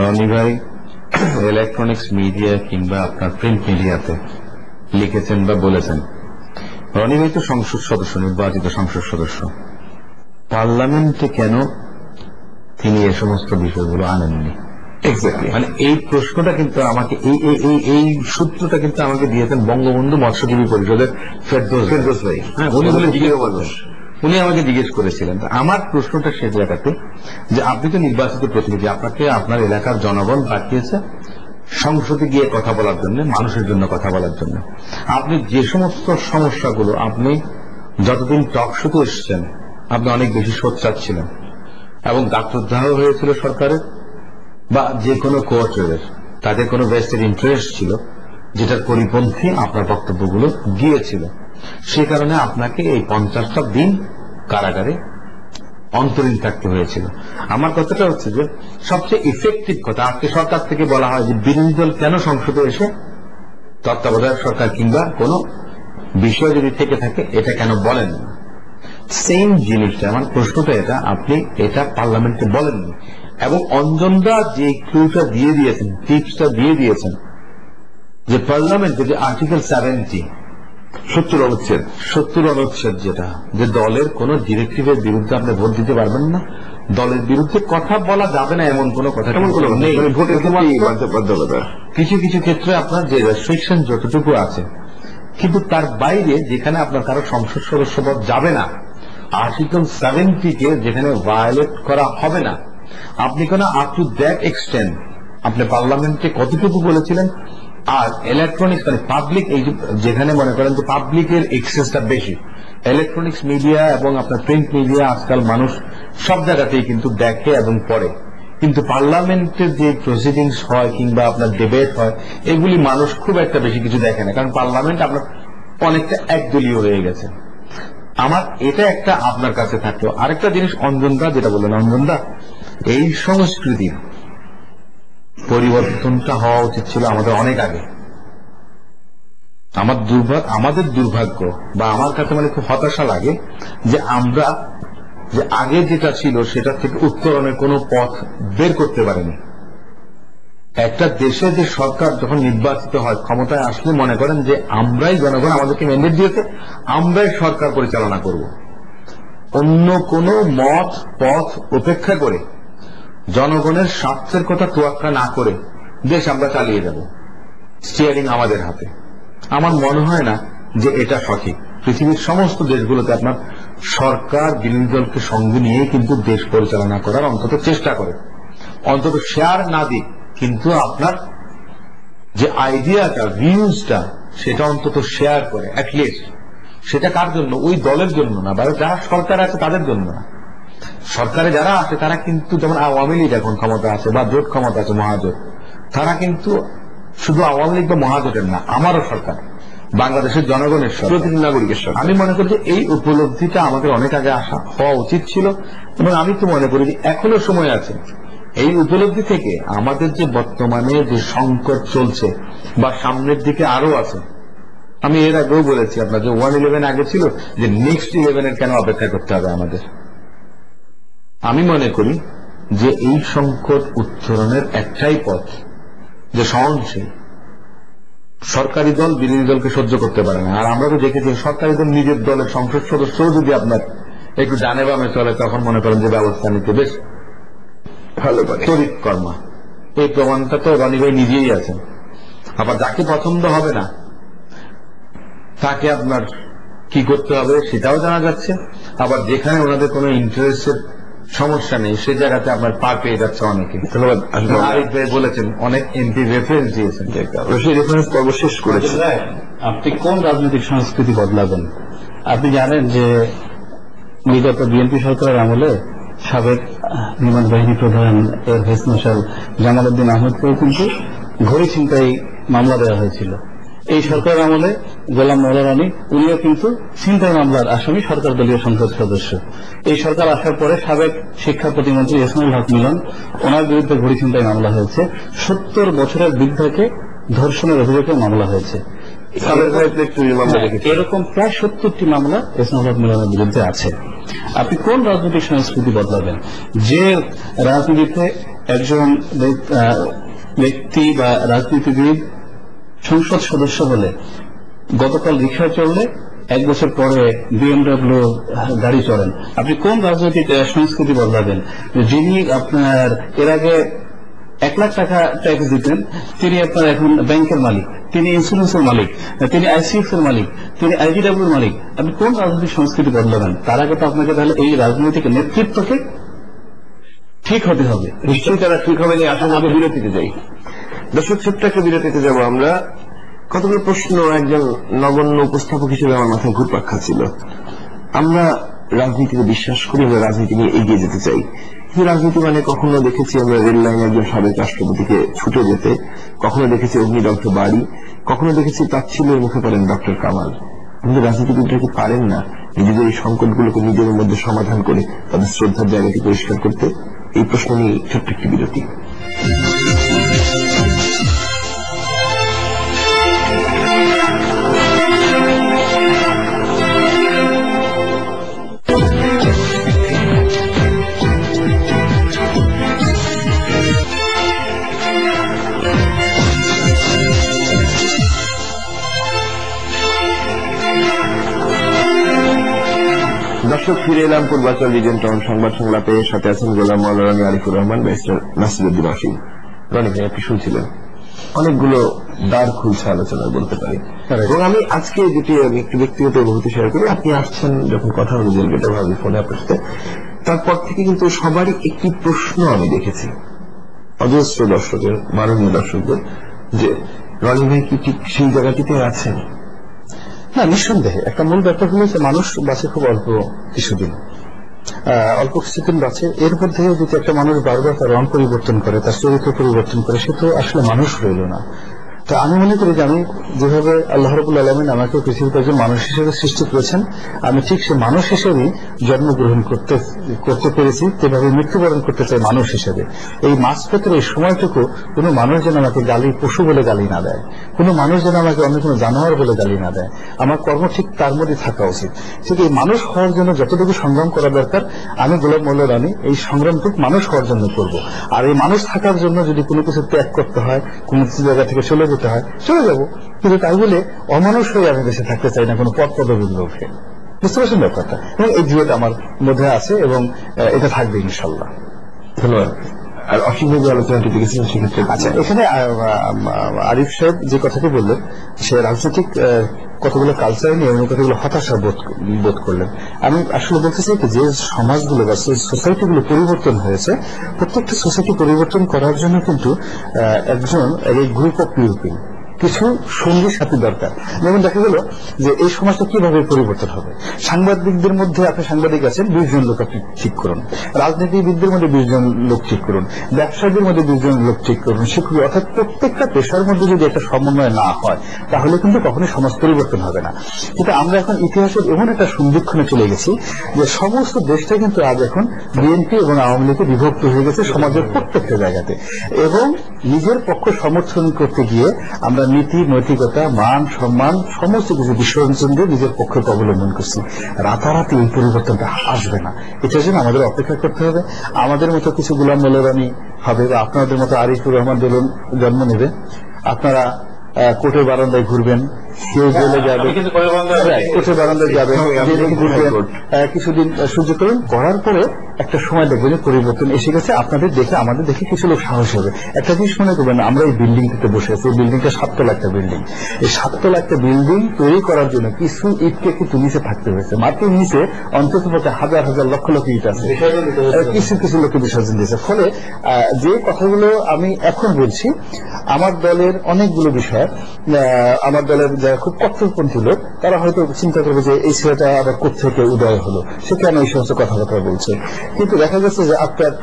রনি ভাই ইলেকট্রনিক্স মিডিয়া কিংবা আপনার প্রিন্ট মিডিয়াতে লিখেছেন বা বলেছেন। রনি ভাই তো সংসদ সদস্য, নির্বাচিত সংসদ সদস্য, পার্লামেন্টে কেন তিনি এ সমস্ত বিষয়গুলো আনেননি? এক্স্যাক্টলি, মানে এই প্রশ্নটা কিন্তু আমাকে, এই সূত্রটা কিন্তু আমাকে দিয়েছেন বঙ্গবন্ধু মৎস্যজীবী পরিষদের ফেরদৌস ভাই। হ্যাঁ, উনি আমাকে জিজ্ঞেস করেছিলেন। আমার প্রশ্নটা সে জায়গাতে যে আপনি তো নির্বাচিত প্রতিনিধি, আপনাকে আপনার এলাকার জনগণ পাঠিয়েছে সংসদে গিয়ে কথা বলার জন্য, মানুষের জন্য কথা বলার জন্য। আপনি যে সমস্ত সমস্যাগুলো, আপনি যতদিন টক শোতে এসেছেন আপনি অনেক বেশি সোচ্চার ছিলেন এবং দায়িত্বদাহ হয়েছিল সরকারের বা যে কোনো কোয়ার্টারের, তাদের কোনো বেস্টের ইন্টারেস্ট ছিল যেটার পরিপন্থী আপনার বক্তব্যগুলো গিয়েছিল। সে কারণে আপনাকে এই 50টা দিন কারাগারে অন্তরীণ থাকতে হয়েছিল। আমার কথাটা হচ্ছে যে সবচেয়ে ইফেক্টিভ কথা আজকে সরকার থেকে বলা হয় যে বিরোধী দল কেন সংসদে এসে তত্ত্বাবধায়ক সরকার কিংবা কোনো বিষয় যদি থেকে থাকে এটা কেন বলেন না। সেম জিনিসটা, আমার প্রশ্নটা এটা, আপনি এটা পার্লামেন্টে বলেননি এবং অঞ্জনদা যে ক্লুটা দিয়ে দিয়েছেন, টিপসটা দিয়ে দিয়েছেন যে পার্লামেন্টে যে আর্টিকেল 70 অনুচ্ছেদ যেটা, যে দলের কোন ডিরেক্টিভের বিরুদ্ধে আপনি ভোট দিতে পারবেন না, দলের বিরুদ্ধে কথা বলা যাবে না, এমন কোন কথা নেই। কিছু কিছু ক্ষেত্রে আপনার যে রেস্ট্রিকশন যতটুকু আছে, কিন্তু তার বাইরে যেখানে আপনার কারো সংসদ সদস্যপদ যাবে না, আর্টিকেল 70 কে যেখানে ভায়োলেট করা হবে না, আপনি কোন আপ টু দ্যাট এক্সটেন্ট আপনি পার্লামেন্টে কতটুকু বলেছিলেন। আর ইলেকট্রনিক্স মানে পাবলিক, এই যেখানে মনে করেন যে পাবলিকের এক্সেসটা বেশি, ইলেকট্রনিক্স মিডিয়া এবং আপনার প্রিন্ট মিডিয়া আজকাল মানুষ সব জায়গাতেই কিন্তু দেখে এবং পড়ে, কিন্তু পার্লামেন্টের যে প্রসিডিংস হয় কিংবা আপনার ডিবেট হয় এগুলি মানুষ খুব একটা বেশি কিছু দেখে না, কারণ পার্লামেন্ট আপনার অনেকটা একদলীয় হয়ে গেছে। আমার এটা একটা আপনার কাছে থাকলো। আরেকটা জিনিস অঞ্জনদা যেটা বললেন, অঞ্জনদা এই সংস্কৃতির পরিবর্তনটা হওয়া উচিত ছিল আমাদের অনেক আগে। আমাদের দুর্ভাগ্য বা আমার কাছে মানে খুব হতাশা লাগে যে আমরা যে আগে যেটা ছিল সেটা থেকে উত্তরণের কোনো পথ বের করতে পারেনি। একটা দেশে যে সরকার যখন নির্বাচিত হয়, ক্ষমতায় আসলে মনে করেন যে আমরাই, জনগণ আমাদেরকে ম্যান্ডেট দিয়েছে, আমরাই সরকার পরিচালনা করব, অন্য কোনো মত পথ উপেক্ষা করে জনগণের স্বার্থের কথা তোয়াক্কা না করে দেশ আমরা চালিয়ে যাব, স্টিয়ারিং আমাদের হাতে। আমার মনে হয় না যে এটা সঠিক। পৃথিবীর সমস্ত দেশগুলোতে আপনার সরকার বিরোধী দলকে সঙ্গে নিয়ে কিন্তু দেশ পরিচালনা করার অন্তত চেষ্টা করে, অন্তত শেয়ার না দিক, কিন্তু আপনার যে আইডিয়াটা, ভিউজটা, সেটা অন্তত শেয়ার করে অ্যাটলিস্ট। সেটা কার জন্য? ওই দলের জন্য না, বা যারা সরকার আছে তাদের জন্য না। সরকারে যারা আছে তারা কিন্তু, যেমন আওয়ামী লীগ এখন ক্ষমতা আছে বা জোট ক্ষমতা আছে, মহাজোট, তারা কিন্তু শুধু আওয়ামী লীগ বা মহাজোটের না, আমারও সরকার, বাংলাদেশের জনগণের সরকার, প্রতিটি নাগরিকের সরকার। আমি মনে করি যে এই উপলব্ধিটা আমাদের অনেক আগে আসা হওয়া উচিত ছিল, এবং আমি তো মনে করি যে এখনো সময় আছে এই উপলব্ধি থেকে আমাদের যে বর্তমানে যে সংকট চলছে বা সামনের দিকে আরো আছে। আমি এর আগেও বলেছি আপনার যে 111 আগে ছিল, যে নেক্সট 11 কেন অপেক্ষা করতে হবে আমাদের। আমি মনে করি যে এই সংকট উত্তরণের একটাই পথ, যে সহনশীল। সরকারি দল বিরোধী দলকে সহ্য করতে পারে না, আর আমরা তো দেখেছি সরকারি দল নিজের দলের সংসদ সদস্যও যদি আপনার একটু ডানে বামে চলে, তখন মনে করেন যে ব্যবস্থা নিতে বেশ ভালো পারে, তড়িৎ কর্মা। এই প্রমাণটা তো রনি ভাই নিজেই আছেন। আবার যাকে পছন্দ হবে না তাকে আপনার কি করতে হবে সেটাও জানা যাচ্ছে, আবার যেখানে ওনাদের কোনো ইন্টারেস্টের সমস্যা নেই সে জায়গাতে আপনার পার পেয়ে যাচ্ছে অনেকে। ধন্যবাদ। আরিফ ভাই বলেছেন, অনেক এমপি রেফারেন্স দিয়েছেন, সেই রেফারেন্স পর্ব শেষ করেছেন। আপনি কোন রাজনৈতিক সংস্কৃতি বদলাবেন? আপনি জানেন যে বিগত বিএনপি সরকারের আমলে সাবেক বিমান বাহিনী প্রধান air vice marshal Jamal Uddin আহমেদকেও কিন্তু ঘড়ি ছিনতাই মামলা দেওয়া হয়েছিল। এই সরকারের আমলে গোলাম মওলা রানী, উনিও কিন্তু ছিনতাই মামলার আসামি, সরকার দলীয় সংসদ সদস্য। এই সরকার আসার পরে সাবেক শিক্ষা প্রতিমন্ত্রী ইসমাইল হক মিলন, ওনার বিরুদ্ধে ঘড়ি ছিনতাই মামলা হয়েছে। 70 বছরের বৃদ্ধাকে ধর্ষণের অভিযোগে মামলা হয়েছে। এরকম প্রায় 70টি মামলা ইসমাইল হক মিলনের বিরুদ্ধে আছে। আপনি কোন রাজনৈতিক সংস্কৃতি বদলাবেন? যে রাজনীতিতে একজন ব্যক্তি বা রাজনীতিবিদ সংসদ সদস্য হলে গতকাল রিক্সায় চললে 1 বছর পরে BMW গাড়ি চড়েন, আপনি কোন রাজনৈতিক সংস্কৃতি বদলাবেন? যিনি আপনার এর আগে 1 লাখ টাকা ট্যাক্স দিতেন, তিনি আপনার এখন ব্যাংকের মালিক, তিনি ইন্স্যুরেন্সের মালিক, তিনি ICF এর মালিক, তিনি IGW এর মালিক। আপনি কোন রাজনৈতিক সংস্কৃতি বদলাবেন? তার আগে তো আপনাকে তাহলে এই রাজনৈতিক নেতৃত্বকে ঠিক হতে হবে। নিশ্চয়ই তারা ঠিক হবে না, আসলে আমরা বিরতিতে যাই। দর্শক, ছোট্ট একটা বিরতিতে যাব আমরা। কতগুলো প্রশ্ন একজন নগণ্য উপস্থাপক হিসেবে আমার মাথায় ঘুরপাক খাচ্ছিল। আমরা রাজনীতিতে বিশ্বাস করি, আমরা রাজনীতি নিয়ে এগিয়ে যেতে চাই, কিন্তু রাজনীতি মানে কখনো দেখেছি আমরা রেল লাইনে একজন সাবেক রাষ্ট্রপতিকে ছুটে যেতে, কখনো দেখেছি অগ্নিদগ্ধ বাড়ি, কখনো দেখেছি তাচ্ছিল্যের মুখে পড়েন ডক্টর কামাল। কিন্তু রাজনীতিবিদরা কি পারেন না নিজেদের এই সংকটগুলোকে নিজেদের মধ্যে সমাধান করে তাদের শ্রদ্ধার জায়গাটি পরিষ্কার করতে? এই প্রশ্ন নিয়ে ছোট্ট একটি বিরতি। দর্শক, ফিরে এলাম পূর্বাচল রিজেন্ট টাউন সংবাদ সংলাপে। সাথে আছেন গোলাম মাওলানা আরিফুর রহমান, ব্যারিস্টার নাসিরউদ্দিন অসীম। রনি ভাই, আপনি শুনছিলেন অনেকগুলো দ্বার খুলছে আলোচনা বলতে পারি। এবং আমি আজকে যেটি আমি একটু ব্যক্তিগত অনুভূতি শেয়ার করি, আপনি আসছেন যখন কথা হলো জেলগেটে ভাবি ফোনে আপনার সাথে, তারপর থেকে কিন্তু সবারই একটি প্রশ্ন আমি দেখেছি, অজস্র দর্শকের, মাননীয় দর্শকদের, যে রনি ভাই কি ঠিক সেই জায়গাটিতে আছেন? না, নিঃসন্দেহে একটা মূল ব্যাপার হলো যে মানুষ বাঁচে খুব অল্প কিছুদিন, অল্প কিছুদিন বাঁচে। এর মধ্যে যদি একটা মানুষ বারবার তার রং পরিবর্তন করে, তার চরিত্র পরিবর্তন করে, সে তো আসলে মানুষ রইল না। তো আমি মনে করি যে আমি যেভাবে আল্লাহ রাব্বুল আলামিন আমাকে পৃথিবীতে একজন মানুষ হিসেবে সৃষ্টি করেছেন, আমি ঠিক সে মানুষ হিসেবেই জন্মগ্রহণ করতে পেরেছি, যেভাবে মৃত্যুবরণ করতে চাই মানুষ হিসেবে। এই মাঝপথের এই সময়টুকু কোনো মানুষ যেন আমাকে পশু বলে গালি না দেয়, কোনো মানুষ যেন আমাকে অন্য কোনো জানোয়ার বলে গালি না দেয়। আমার কর্ম ঠিক তার মধ্যে থাকা উচিত। ঠিক এই মানুষ হওয়ার জন্য যতটুকু সংগ্রাম করা দরকার, আমি গোলাম মোল্লা রানী এই সংগ্রামটুকু মানুষ হওয়ার জন্য করব। আর এই মানুষ থাকার জন্য যদি কোনো কিছু ত্যাগ করতে হয়, কোনো কিছু জায়গা থেকে চলে যেতে হয়, চলে যাব, কিন্তু তাই বলে অমানুষ হয়ে আমি দেশে থাকতে চাই না কোনো পদ পদবীর লোকে। বুঝতে পারছেন ব্যাপারটা? এবং এই জিওটা আমার মধ্যে আছে এবং এটা থাকবে ইনশাল্লাহ। ধন্যবাদ। আর অসীমভাবে আলোচনাটি দেখেছেন সেক্ষেত্রে। আচ্ছা, এখানে আরিফ সাহেব যে কথাটি বললেন, সে রাজনৈতিক কতগুলো কালচার নিয়ে উনি কতগুলো হতাশা বোধ করলেন। আমি আসলে বলতে চাই যে সমাজগুলো বা সোসাইটিগুলো পরিবর্তন হয়েছে, প্রত্যেকটা সোসাইটি পরিবর্তন করার জন্য কিন্তু একজন গ্রুপ অফ পিপল, কিছু সঙ্গী সাথী দরকার। যেমন দেখা গেল যে এই সমাজটা কিভাবে পরিবর্তন হবে। সাংবাদিকদের মধ্যে আপনি সাংবাদিক আছেন, 20 জন লোক আপনি ঠিক করুন। রাজনীতিবিদদের মধ্যে 20 জন লোক ঠিক করুন। ব্যবসায়ীদের মধ্যে 20 জন লোক ঠিক করুন। শিক্ষক, অর্থাৎ প্রত্যেকটা পেশার মধ্যে যদি একটা সমন্বয় না হয়, তাহলে কিন্তু কখনোই সমাজ পরিবর্তন হবে না। কিন্তু আমরা এখন ইতিহাসের এমন একটা সন্ধিক্ষণে চলে গেছি যে সমস্ত দেশটা কিন্তু আজ এখন বিএনপি এবং আওয়ামী লীগে বিভক্ত হয়ে গেছে সমাজের প্রত্যেকটা জায়গাতে। এবং নিজের পক্ষ সমর্থন করতে গিয়ে আমরা নীতি, নৈতিকতা, মান, সম্মান সমস্ত কিছু বিসর্জন দিয়ে নিজের পক্ষে অবলম্বন করছি। রাতারাতি এই পরিবর্তনটা আসবে না, এটার জন্য আমাদের অপেক্ষা করতে হবে। আমাদের মতো কিছু গোলাম মোল্লা রানী হবে, বা আপনাদের মতো আরিফুর রহমান জন্ম নেবে। আপনারা কোর্টের বারান্দায় ঘুরবেন, কেউ জেলে যাবে, কোর্টের বারান্দায় যাবেন, ঘুরবেন, কিছুদিন সহ্য করুন, করার পরে একটা সময় দেখবেন পরিবর্তন এসে গেছে। আপনাদের দেখে, আমাদের দেখে কিছু লোক সাহস হবে। একটা জিনিস মনে করবেন, আমরা এই বিল্ডিংটিতে বসে আছি, এই বিল্ডিংটা 7 তলা একটা বিল্ডিং। এই 7 তলা একটা বিল্ডিং তৈরি করার জন্য কিছু ইটকে কিন্তু নিচে থাকতে হয়েছে। মাটির নিচে অন্তত হাজার হাজার লক্ষ লক্ষ ইট আছে, কিছু লোককে বিসর্জন দিয়েছে। ফলে যে কথাগুলো আমি এখন বলছি, আমার দলের অনেকগুলো বিষয়, আমার দলের যারা খুব কট্টরপন্থী লোক, তারা হয়তো চিন্তা করবে যে এই ছেলেটা আবার কোত্থেকে উদয় হলো, সে কেন এই সমস্ত কথাবার্তা বলছে। কিন্তু দেখা গেছে যে after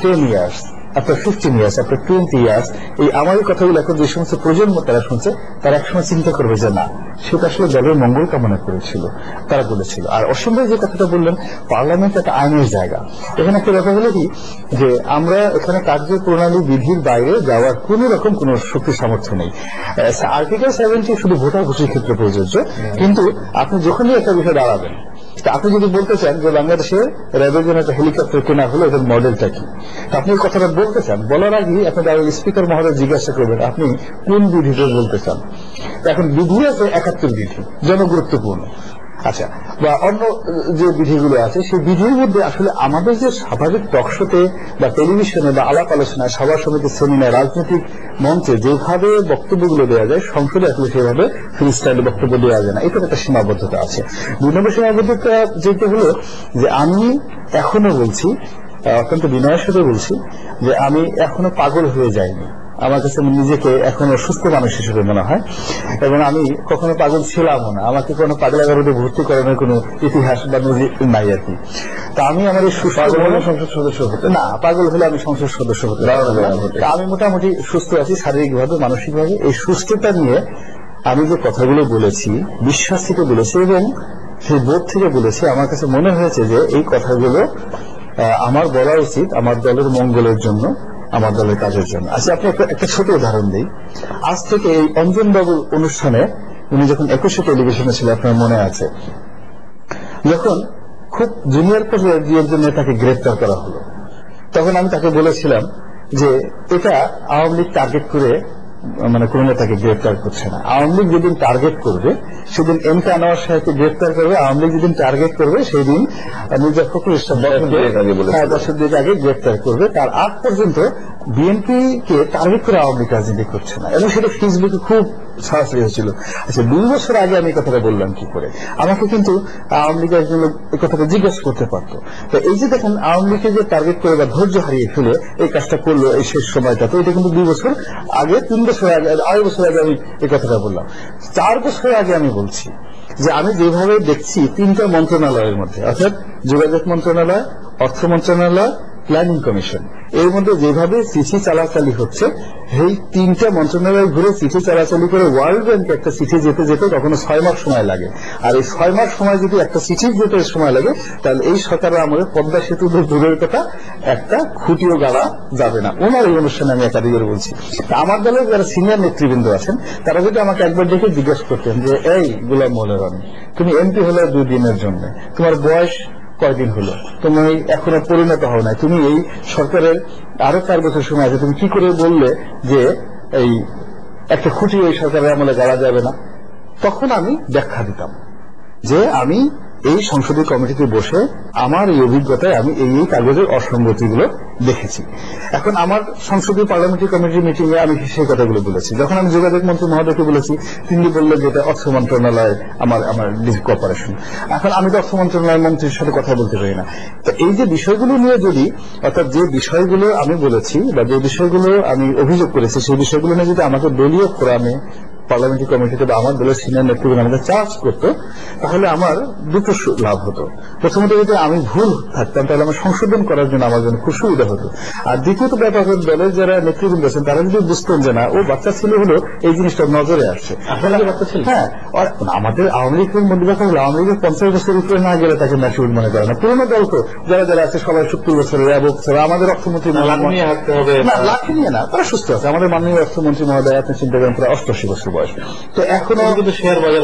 10 years, after 15 years, after 20 years, এই আমার কথাগুলো এখন যে সমস্ত প্রজন্ম তারা শুনছে, তারা একসময় চিন্তা করবে যে না, সেটা আসলে দলের মঙ্গল কামনা করেছিল, তারা বলেছিল। আর অসীম ভাই যে কথাটা বললেন, পার্লামেন্ট একটা আইনের জায়গা। এখানে একটা কথা হলো কি, যে আমরা এখানে কার্যপ্রণালী বিধির বাইরে যাওয়ার কোন রকম কোন শক্তি সামর্থ্য নেই। আর্টিকেল 70 শুধু ভোটার ভোটের ক্ষেত্রে প্রযোজ্য, কিন্তু আপনি যখনই একটা বিষয় দাঁড়াবেন, আপনি যদি বলতে চান যে বাংলাদেশে র্যাবের জন্য একটা হেলিকপ্টার কেনা হলো, এটার মডেলটা কি, আপনি এই কথাটা বলতে চান, বলার আগে আপনি স্পিকার মহোদয় জিজ্ঞাসা করবেন আপনি কোন বিধিতে বলতে চান। এখন বিধি আছে 71 বিধি, জনগুরুত্বপূর্ণ। আচ্ছা, বা অন্য যে বিধিগুলো আছে, সেই বিধির মধ্যে আসলে আমাদের যে স্বাভাবিক টকশোতে বা টেলিভিশনে বা আলাপ আলোচনায়, সভা সমিতি, সেমিনার, রাজনৈতিক মঞ্চে যেভাবে বক্তব্যগুলো দেওয়া যায়, সংসদে আসলে সেভাবে ফ্রি স্টাইলে বক্তব্য দেওয়া যায় না। এটার একটা সীমাবদ্ধতা আছে। 2 নম্বর সীমাবদ্ধতা যেটা হলো যে আমি এখনো বলছি, অত্যন্ত বিনয়ের সাথে বলছি, যে আমি এখনো পাগল হয়ে যাইনি। আমার কাছে নিজেকে এখনো সুস্থ মানুষ হিসেবে মনে হয়, এবং আমি কখনো পাগল ছিলামও না। আমাকে কোনো পাগলাগারদে ভর্তি করানোর কোনো ইতিহাস বা নজির নাই আর কি। তা আমি আমার এই সুস্থ সংসদ সদস্য হতে না, পাগল হলে আমি সংসদ সদস্য হতে পারবো না। আমি মোটামুটি সুস্থ আছি শারীরিকভাবে, মানসিকভাবে। এই সুস্থতা নিয়ে আমি যে কথাগুলো বলেছি, বিশ্বাস থেকে বলেছি এবং সেই বোধ থেকে বলেছি, আমার কাছে মনে হয়েছে যে এই কথাগুলো আমার বলা উচিত আমার দলের মঙ্গলের জন্য, আমার দলের কাজের জন্য। আচ্ছা, আপনি একটা ছোট উদাহরণ দিই। আজ থেকে এই অঞ্জনবাবুর অনুষ্ঠানে উনি যখন 21শে টেলিভিশনে ছিল, আপনার মনে আছে, যখন খুব জুনিয়র পর্যায়ে দুই একজন নেতাকে গ্রেফতার করা হলো, তখন আমি তাকে বলেছিলাম যে এটা আওয়ামী লীগ টার্গেট করে মানে কোন নেতাকে গ্রেফতার করছে না। আওয়ামী লীগ যেদিন টার্গেট করবে সেদিন এম কে আনোয়ার সাহেবকে গ্রেফতার করবে, আওয়ামী লীগ যেদিন টার্গেট করবে সেই দিন মির্জা ফখরুল ইসলাম 10 বছর আগে গ্রেফতার করবে। তার আগ পর্যন্ত বিএনপি কে টার্গেট করে আওয়ামী লীগ রাজনীতি করছে না, এবং সেটা ফেসবুকে খুব ছড়াছড়ি হয়েছিল। আচ্ছা, 2 বছর আগে আমি কথাটা বললাম কি করে? আমাকে কিন্তু আওয়ামী লীগের একজন লোক এই কথাটা জিজ্ঞাসা করতে পারতো। তো এই যে দেখেন, আওয়ামী লীগকে যে টার্গেট করে বা ধৈর্য হারিয়ে ফেলে এই কাজটা করলো এই শেষ সময়টাতে, এটা কিন্তু 2 বছর আগে, 3 বছর আগে, 2.5 বছর আগে আমি এই কথাটা বললাম। 4 বছর আগে আমি বলছি যে আমি যেভাবে দেখছি 3টা মন্ত্রণালয়ের মধ্যে, অর্থাৎ যোগাযোগ মন্ত্রণালয়, অর্থ মন্ত্রণালয়, প্ল্যানিং কমিশন, এর মধ্যে যেভাবে চিঠি চালাচালি হচ্ছে, এই 3টা মন্ত্রণালয় ঘুরে চিঠি চালাচালি করে ওয়ার্ল্ড ব্যাংকে একটা চিঠি যেতে যেতে কখনো 6 মাস সময় লাগে। আর এই 6 মাস সময় যদি একটা চিঠি যেতে সময় লাগে, তাহলে এই সরকারের আমলে পদ্মা সেতু দূরের কথা একটা খুঁটিও গাড়া যাবে না। ওনার এই অনুষ্ঠানে আমি একাধিকবার বলছি। আমার দলের যারা সিনিয়র নেতৃবৃন্দ আছেন, তারা যদি আমাকে একবার দেখে জিজ্ঞেস করতেন যে এই গোলাম মৌলা রনি, তুমি এমপি হলে 2 দিনের জন্য, তোমার বয়স কয়দিন হলো, তুমি এখনো পরিণত হও নাই, তুমি এই সরকারের আরো 4 বছর সময় আছে, তুমি কি করে বললে যে এই একটা খুঁটি এই সরকারের আমলে গাড়া যাবে না? তখন আমি ব্যাখ্যা দিতাম যে আমি এই সংসদীয় কমিটিতে বসে আমার এই অভিজ্ঞতায় আমি এই কাগজের অসঙ্গতিগুলো দেখেছি। এখন আমার সংসদীয় পার্লামেন্টারি কমিটির মিটিং এ আমি সেই কথাগুলো বলেছি। যখন আমি যোগাযোগ মন্ত্রী মহোদয়কে বলেছি, তিনি বললেন যে এটা অর্থ মন্ত্রণালয় আমার কর্পোরেশন। এখন আমি তো অর্থ মন্ত্রণালয়ের মন্ত্রীর সাথে কথা বলতে পারি না। তো এই যে বিষয়গুলো নিয়ে যদি, অর্থাৎ যে বিষয়গুলো আমি বলেছি বা যে বিষয়গুলো আমি অভিযোগ করেছি, সেই বিষয়গুলো নিয়ে যদি আমাকে দলীয় ফোরামে, পার্লামেন্টারি কমিটিতে বা আমার দলের সিনিয়র নেতৃবৃন্দ আমাকে চার্জ করতো, তাহলে আমার 2টো লাভ হতো। প্রথমত, যদি আমি ভুল থাকতাম তাহলে আমার সংশোধন করার জন্য আমার জন্য খুব সুবিধা হতো। আর দ্বিতীয়ত ব্যাপার হল, দলের যারা নেতৃবৃন্দ আছেন তারা যদি বুঝতেন যে না, ও বাচ্চা ছেলে হলো, এই জিনিসটা নজরে আসছে। হ্যাঁ, আমাদের আওয়ামী লীগের মধ্যে দেখা হলো, আওয়ামী লীগের 50 বছরের উপরে না গেলে তাকে ম্যাচুর মনে করে না। পুরোনো দল তো যারা যারা আছে সবাই 70 বছরের এবং আমাদের অর্থমন্ত্রী লাঠি নিয়ে না, তারা সুস্থ আছে। আমাদের মাননীয় অর্থমন্ত্রী মহোদয়, আপনি চিন্তা করেন, প্রায় 88 বছর বয়স। তো এখনো কিন্তু শেয়ার বাজার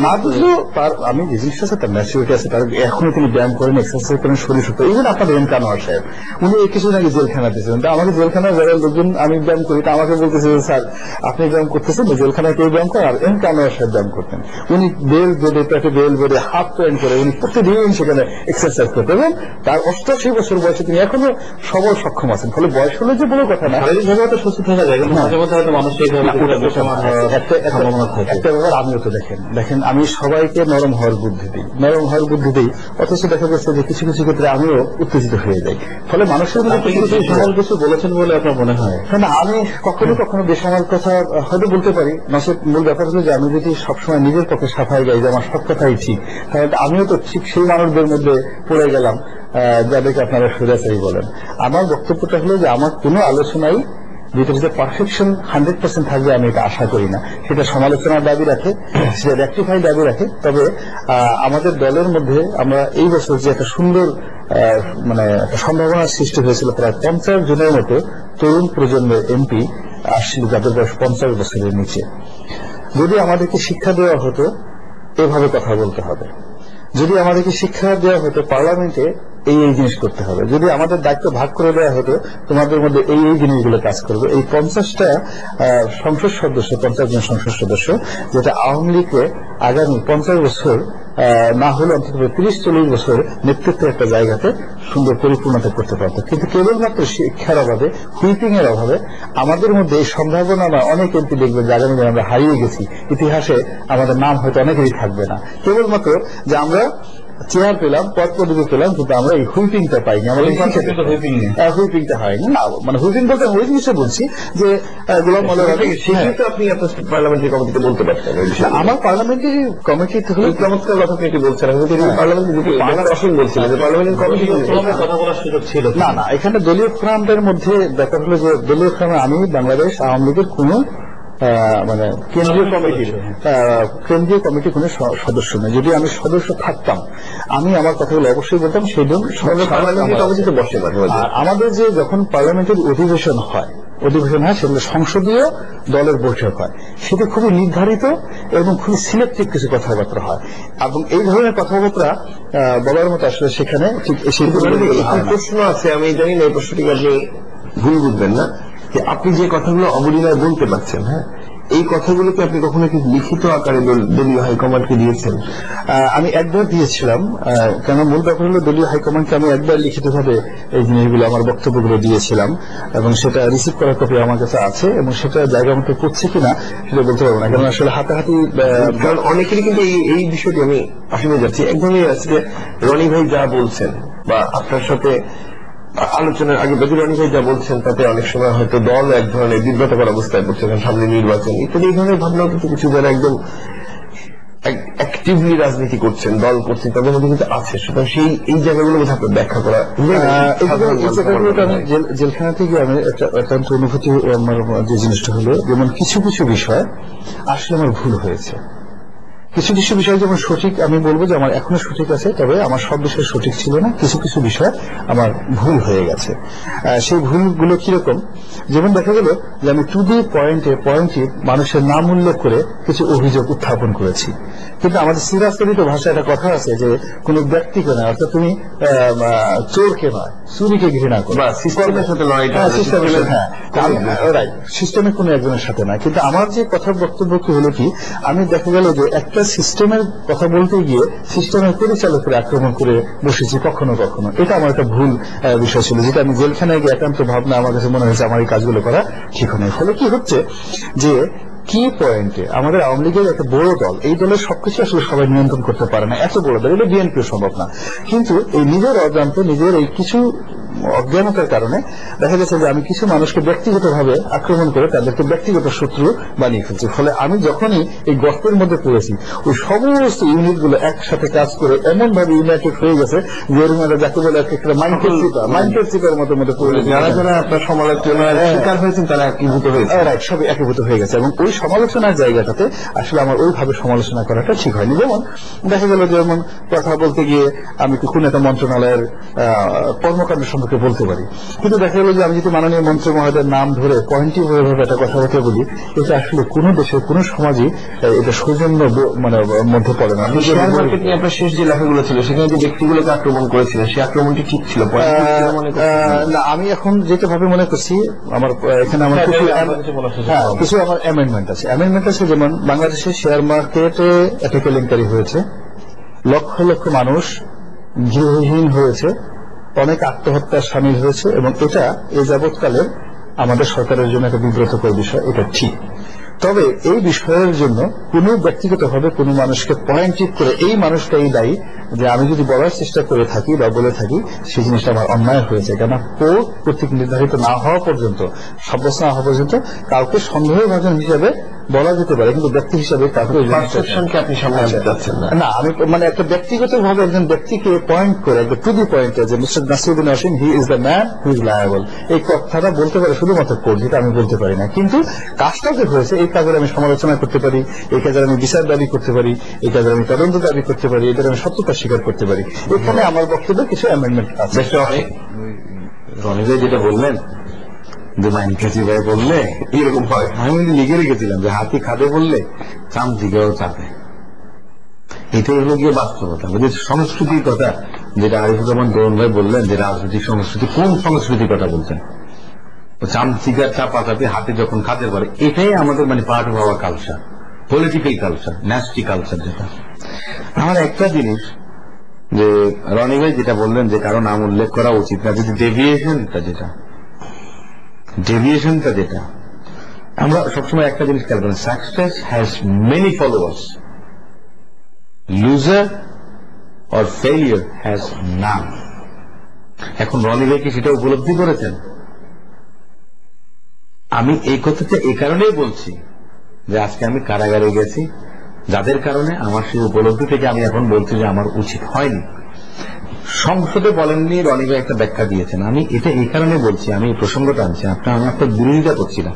না বুঝলেও তার, আমি যে জিনিসটা আছে তার ম্যাচুরিটি আছে, তার এখনো তিনি ব্যায়াম করেন, এক্সারসাইজ করেন, শরীর সুস্থ। ইভেন আপনার এম কে আনোয়ার সাহেব, উনি কিছুদিন আগে জেলখানা দিয়েছিলেন। তা আমাকে জেলখানায় যারা লোকজন, আমি ব্যায়াম করি, তা আমাকে বলতেছে যে স্যার আপনি ব্যায়াম করতেছেন, জেলখানায় কেউ ব্যায়াম করেন? আর এম কে আনোয়ার সাহেব ব্যায়াম করতেন। উনি বেল বেঁধে, পেটে বেল বেঁধে, হাত প্যান্ট করে উনি প্রতিদিন সেখানে এক্সারসাইজ করতেন, এবং তার 88 বছর বয়সে তিনি এখনো সবল সক্ষম আছেন। ফলে বয়স হলে যে বড় কথা না, শারীরিকভাবে তো সুস্থ থাকা যায়, কিন্তু মাঝে মধ্যে হয়তো মানুষের একটা ব্যাপার আমিও তো দেখেন আমি সবাইকে নরম হওয়ার বুদ্ধি দিই, অথচ দেখা যাচ্ছে যে কিছু কিছু ক্ষেত্রে আমিও উত্তেজিত হয়ে যাই। ফলে মানুষের মধ্যে কিছু বলেছেন বলে আপনার মনে হয়? না, আমি কখনো কখনো বেসামাল কথা হয়তো বলতে পারি। নচেত মূল ব্যাপার হলো যে আমি যদি সবসময় নিজের পক্ষে সাফাই গাই যে আমার সব কথাই ঠিক, তাহলে আমিও তো ঠিক সেই মানুষদের মধ্যে পড়ে গেলাম যাদেরকে আপনারা সুরাচারী বলেন। আমার বক্তব্যটা হলো যে আমার কোনো আলোচনাই যেটা যে পারফেকশন 100% থাকবে আমি এটা আশা করি না। সেটা সমালোচনার দাবি রাখে, সেটা রেকটিফাই দাবি রাখে। তবে আমাদের দলের মধ্যে আমরা এই বছর যে একটা সুন্দর মানে একটা সম্ভাবনার সৃষ্টি হয়েছিল, প্রায় 50 জনের মতো তরুণ প্রজন্মের এমপি আসছিল যাদের বয়স 50 বছরের নিচে। যদি আমাদেরকে শিক্ষা দেওয়া হতো এভাবে কথা বলতে হবে, যদি আমাদেরকে শিক্ষা দেওয়া হতো পার্লামেন্টে এই জিনিস করতে হবে, যদি আমাদের দায়িত্ব ভাগ করে দেওয়া হতো তোমাদের মধ্যে এই জিনিসগুলো কাজ করবে, এই 50টা সংসদ সদস্য, 50 জন সংসদ সদস্য, যেটা আওয়ামী লীগকে আগামী 50 বছর না হলে অন্তত 30-40 বছর নেতৃত্বের একটা জায়গাতে সুন্দর পরিপূর্ণতা করতে পারত। কিন্তু কেবলমাত্র শিক্ষার অভাবে, হুইপিং এর অভাবে আমাদের মধ্যে এই সম্ভাবনা না, অনেক এমপি দেখবেন যে আগামী দিনে আমরা হারিয়ে গেছি, ইতিহাসে আমাদের নাম হয়তো অনেকেরই থাকবে না। কেবলমাত্র যে আমরা চেয়ার পেলাম, পদ পদবি পেলাম, কিন্তু আমরা এই হুইপিংটা পাইনি। আমাদের হুইপিংটা হয়নি না, মানে হুইপিং বলতে ওই জিনিসটা বলছি যে গোলাম মোল্লা সেক্ষেত্রে আপনি আপনার পার্লামেন্টারি কমিটিতে বলতে পারতেন। আমার পার্লামেন্টারি কমিটিতে হলো চমৎকার কথা আপনি এটি বলছেন। পার্লামেন্ট অসীম বলছিলেন যে পার্লামেন্টারি কমিটি কথা বলার সুযোগ ছিল না না, এখানে দলীয় ফোরামদের মধ্যে দেখা হলো যে দলীয় ফোরামে আমি বাংলাদেশ আওয়ামী লীগের কোন মানে কেন্দ্রীয় কমিটির কোন সদস্য নয়। যদি আমি সদস্য থাকতাম আমি আমার কথাগুলো অবশ্যই বলতাম। সেই জন্য কমিটিতে বসে আমাদের যে যখন পার্লামেন্টের অধিবেশন হয় সেগুলো সংসদীয় দলের বৈঠক হয়, সেটা খুবই নির্ধারিত এবং খুবই সিলেক্টিভ কিছু কথাবার্তা হয়, এবং এই ধরনের কথাবার্তা বলার মতো আসলে সেখানে ঠিক প্রশ্ন আছে। আমি জানি না এই প্রশ্নটিকে আপনি ভুল বুঝবেন না, যে আপনি যে কথাগুলো অবলীলায় বলতে পারছেন, হ্যাঁ, এই কথাগুলোকে আপনি কখনো কি লিখিত আকারে দলীয় হাইকমান্ডকে দিয়েছেন? আমি একবার দিয়েছিলাম, কেন মূল ব্যাপার হলো দলীয় হাইকমান্ডকে আমি একবার লিখিতভাবে এই জিনিসগুলো আমার বক্তব্যগুলো দিয়েছিলাম, এবং সেটা রিসিভ করার কপি আমার কাছে আছে, এবং সেটা জায়গা মতো করছে কিনা সেটা বলতে পারবো না, কারণ আসলে হাতাহাতি। কারণ অনেকেরই কিন্তু এই বিষয়টি আমি আসলে যাচ্ছি এক ধরনের আছে যে রনি ভাই যা বলছেন বা আপনার সাথে আলোচনার আগে রনি ভাই যা বলছেন তাতে অনেক সময় হয়তো দল এক ধরনের বিব্রতকর অবস্থায় পড়ছে, সামনে নির্বাচন ইত্যাদি এই ধরনের ভাবনাও কিন্তু কিছু যারা একদম অ্যাক্টিভলি রাজনীতি করছেন, দল করছেন, তাদের মধ্যে কিন্তু আছে। সুতরাং এই জায়গাগুলো মধ্যে আপনার ব্যাখ্যা করা আমি জেলখানাতে গিয়ে আমি একান্ত অনুভূতি আমার যে জিনিসটা হলো, যেমন কিছু কিছু বিষয় আসলে আমার ভুল হয়েছে। কিছু কিছু বিষয় যেমন সঠিক, আমি বলবো যে আমার এখনো সঠিক আছে, তবে আমার সব বিষয় সঠিক ছিল না, কিছু কিছু বিষয় আমার ভুল হয়ে গেছে। সেই ভুলগুলো কিরকম, যেমন দেখা গেল যে আমি টু দি পয়েন্টে মানুষের নাম উল্লেখ করে কিছু অভিযোগ উত্থাপন করেছি, কিন্তু আমাদের সিরাজতলিত ভাষায় একটা কথা আছে যে কোন ব্যক্তিকে নয়, অর্থাৎ তুমি চোরকে নয় চুরিকে ঘৃণা করো, সিস্টেমের সাথে সিস্টেমের কোন একজনের সাথে নয়। কিন্তু আমার যে কথার বক্তব্য কি হলো কি, আমি দেখা গেল যে একটা সিস্টেমের কথা বলতে গিয়ে সিস্টেমের পরিচালকের আক্রমণ করে বসেছি কখনো কখনো। এটা আমার একটা ভুল বিষয় ছিল, যেটা আমি জেলখানায় গিয়ে একান্ত ভাবনা আমার কাছে মনে হয়েছে আমার এই কাজগুলো করা ঠিক নয়। ফলে কি হচ্ছে যে কি পয়েন্টে আমাদের আওয়ামী লীগের একটা বড় দল, এই দলের সবকিছু আসলে সবাই নিয়ন্ত্রণ করতে পারে না, এত বড় দল, এটা বিএনপিও সম্ভব না, কিন্তু এই নিজের অজান্ত নিজের এই কিছু অজ্ঞানতার কারণে দেখা যাচ্ছে যে আমি কিছু মানুষকে ব্যক্তিগতভাবে আক্রমণ করে তাদেরকে ব্যক্তিগত শত্রু বানিয়ে ফেলছি। ফলে আমি যখনই এই গর্তের মধ্যে পড়েছি, ওই সমস্ত ইউনিটগুলো একসাথে কাজ করে এমন ভাবে ইউনাইটেড হয়ে গেছে যে এর মধ্যে যাকে বলে একটা মাইন্ডেড চিপার মতো পড়ে, যারা যারা আপনার সমালোচনার শিকার হয়েছেন তারা একীভূত হয়েছে, সবই একীভূত হয়ে গেছে। এবং ওই সমালোচনার জায়গাটাতে আসলে আমার ওইভাবে সমালোচনা করাটা ঠিক হয়নি। যেমন দেখা গেল যেমন কথা বলতে গিয়ে আমি কোন একটা মন্ত্রণালয়ের কর্মকাণ্ড সম্পর্কে বলতে পারি, কিন্তু দেখা গেল যে আমি যদি মাননীয় মন্ত্রী মহোদয়ের নাম ধরে পয়েন্টিভ ভাবে একটা কথাবার্তা বলি, এটা আসলে কোন দেশের কোন সমাজই এটা সৌজন্য মানে মধ্যে পড়ে না। শেয়ার মার্কেট নিয়ে আপনার শেষ যে লেখাগুলো ছিল সেখানে যে ব্যক্তিগুলোকে আক্রমণ করেছিলেন, সেই আক্রমণটি ঠিক ছিল না? আমি এখন যেটা ভাবে মনে করছি, আমার এখানে আমার কিছু আমার অ্যামেন্ডমেন্ট আছে। যেমন বাংলাদেশের শেয়ার মার্কেটে একটা কেলেঙ্কারি হয়েছে, লক্ষ লক্ষ মানুষ গৃহহীন হয়েছে, অনেক আত্মহত্যার সামিল হয়েছে, এবং এটা এ যাবৎকালের আমাদের সরকারের জন্য একটা বিব্রতকর বিষয়, এটা ঠিক। তবে এই বিষয়ের জন্য কোনো ব্যক্তিগতভাবে কোনো মানুষকে পয়েন্টিভ করে এই মানুষটাই দায়ী যে আমি যদি বলার চেষ্টা করে থাকি বা বলে থাকি সেই জিনিসটা আমার অন্যায় হয়েছে, কেন কোর্ট কর্তৃক নির্ধারিত না হওয়া পর্যন্ত, সাব্যস্ত না হওয়া পর্যন্ত কাউকে সন্দেহভাজন হিসেবে বলা যেতে পারে, কিন্তু ব্যক্তি হিসাবে কাউকে আপনি সামনে আনতে চাচ্ছেন না। আমি মানে একটা ব্যক্তিগতভাবে একজন ব্যক্তিকে পয়েন্ট করে একটা টু দি পয়েন্টে যে mister Nasiruddin Wasim he is the man who is liable, এই কথাটা বলতে পারে শুধুমাত্র কোর্ট, যেটা আমি বলতে পারি না। কিন্তু কাজটা যে হয়েছে এই কাজের আমি সমালোচনা করতে পারি, এই কাজের আমি বিচার দাবি করতে পারি, এই কাজের আমি তদন্ত দাবি করতে পারি, এটার আমি সত্যতা স্বীকার করতে পারি। এখানে আমার বক্তব্যে কিছু অ্যামেন্ডমেন্ট আছে। রনি ভাই যেটা বললেন যে মাইনকাছি ভাই বললে এরকম হয়, আমি লিখে রেখেছিলাম যে হাতি খাদে বললে চামচিকেও চাপে। এটাই হলো গিয়ে বাস্তবতা, সংস্কৃতির কথা যেটা আরিফুজ্জামান দোলন ভাই বললেন যে রাজনৈতিক সংস্কৃতি, কোন সংস্কৃতির কথা বলছেন? চামচিকার চাপাচাপি হাতে যখন খাতে পারে, এটাই আমাদের মানে part of our culture, political culture, nasty culture. যেটা আমার একটা জিনিস যে রনি ভাই যেটা বললেন যে কারো নাম উল্লেখ করা উচিত না, যদি ডেভিয়েশনটা যেটা আমরা সবসময় একটা জিনিস খেয়াল করি, success has many followers, loser or failure has none. এখন রনি ভাই কি সেটা উপলব্ধি করেছেন? আমি এই কথাটা এই কারণেই বলছি যে আজকে আমি কারাগারে গেছি, যাদের কারণে আমার সেই উপলব্ধি থেকে আমি এখন বলছি যে আমার উচিত হয়নি। সংসদে বলেননি, রনি ভাই একটা ব্যাখ্যা দিয়েছেন। আমি এটা এই কারণে বলছি, আমি এই প্রসঙ্গটা আনছি, আমি আপনার বিরোধিতা করছি না।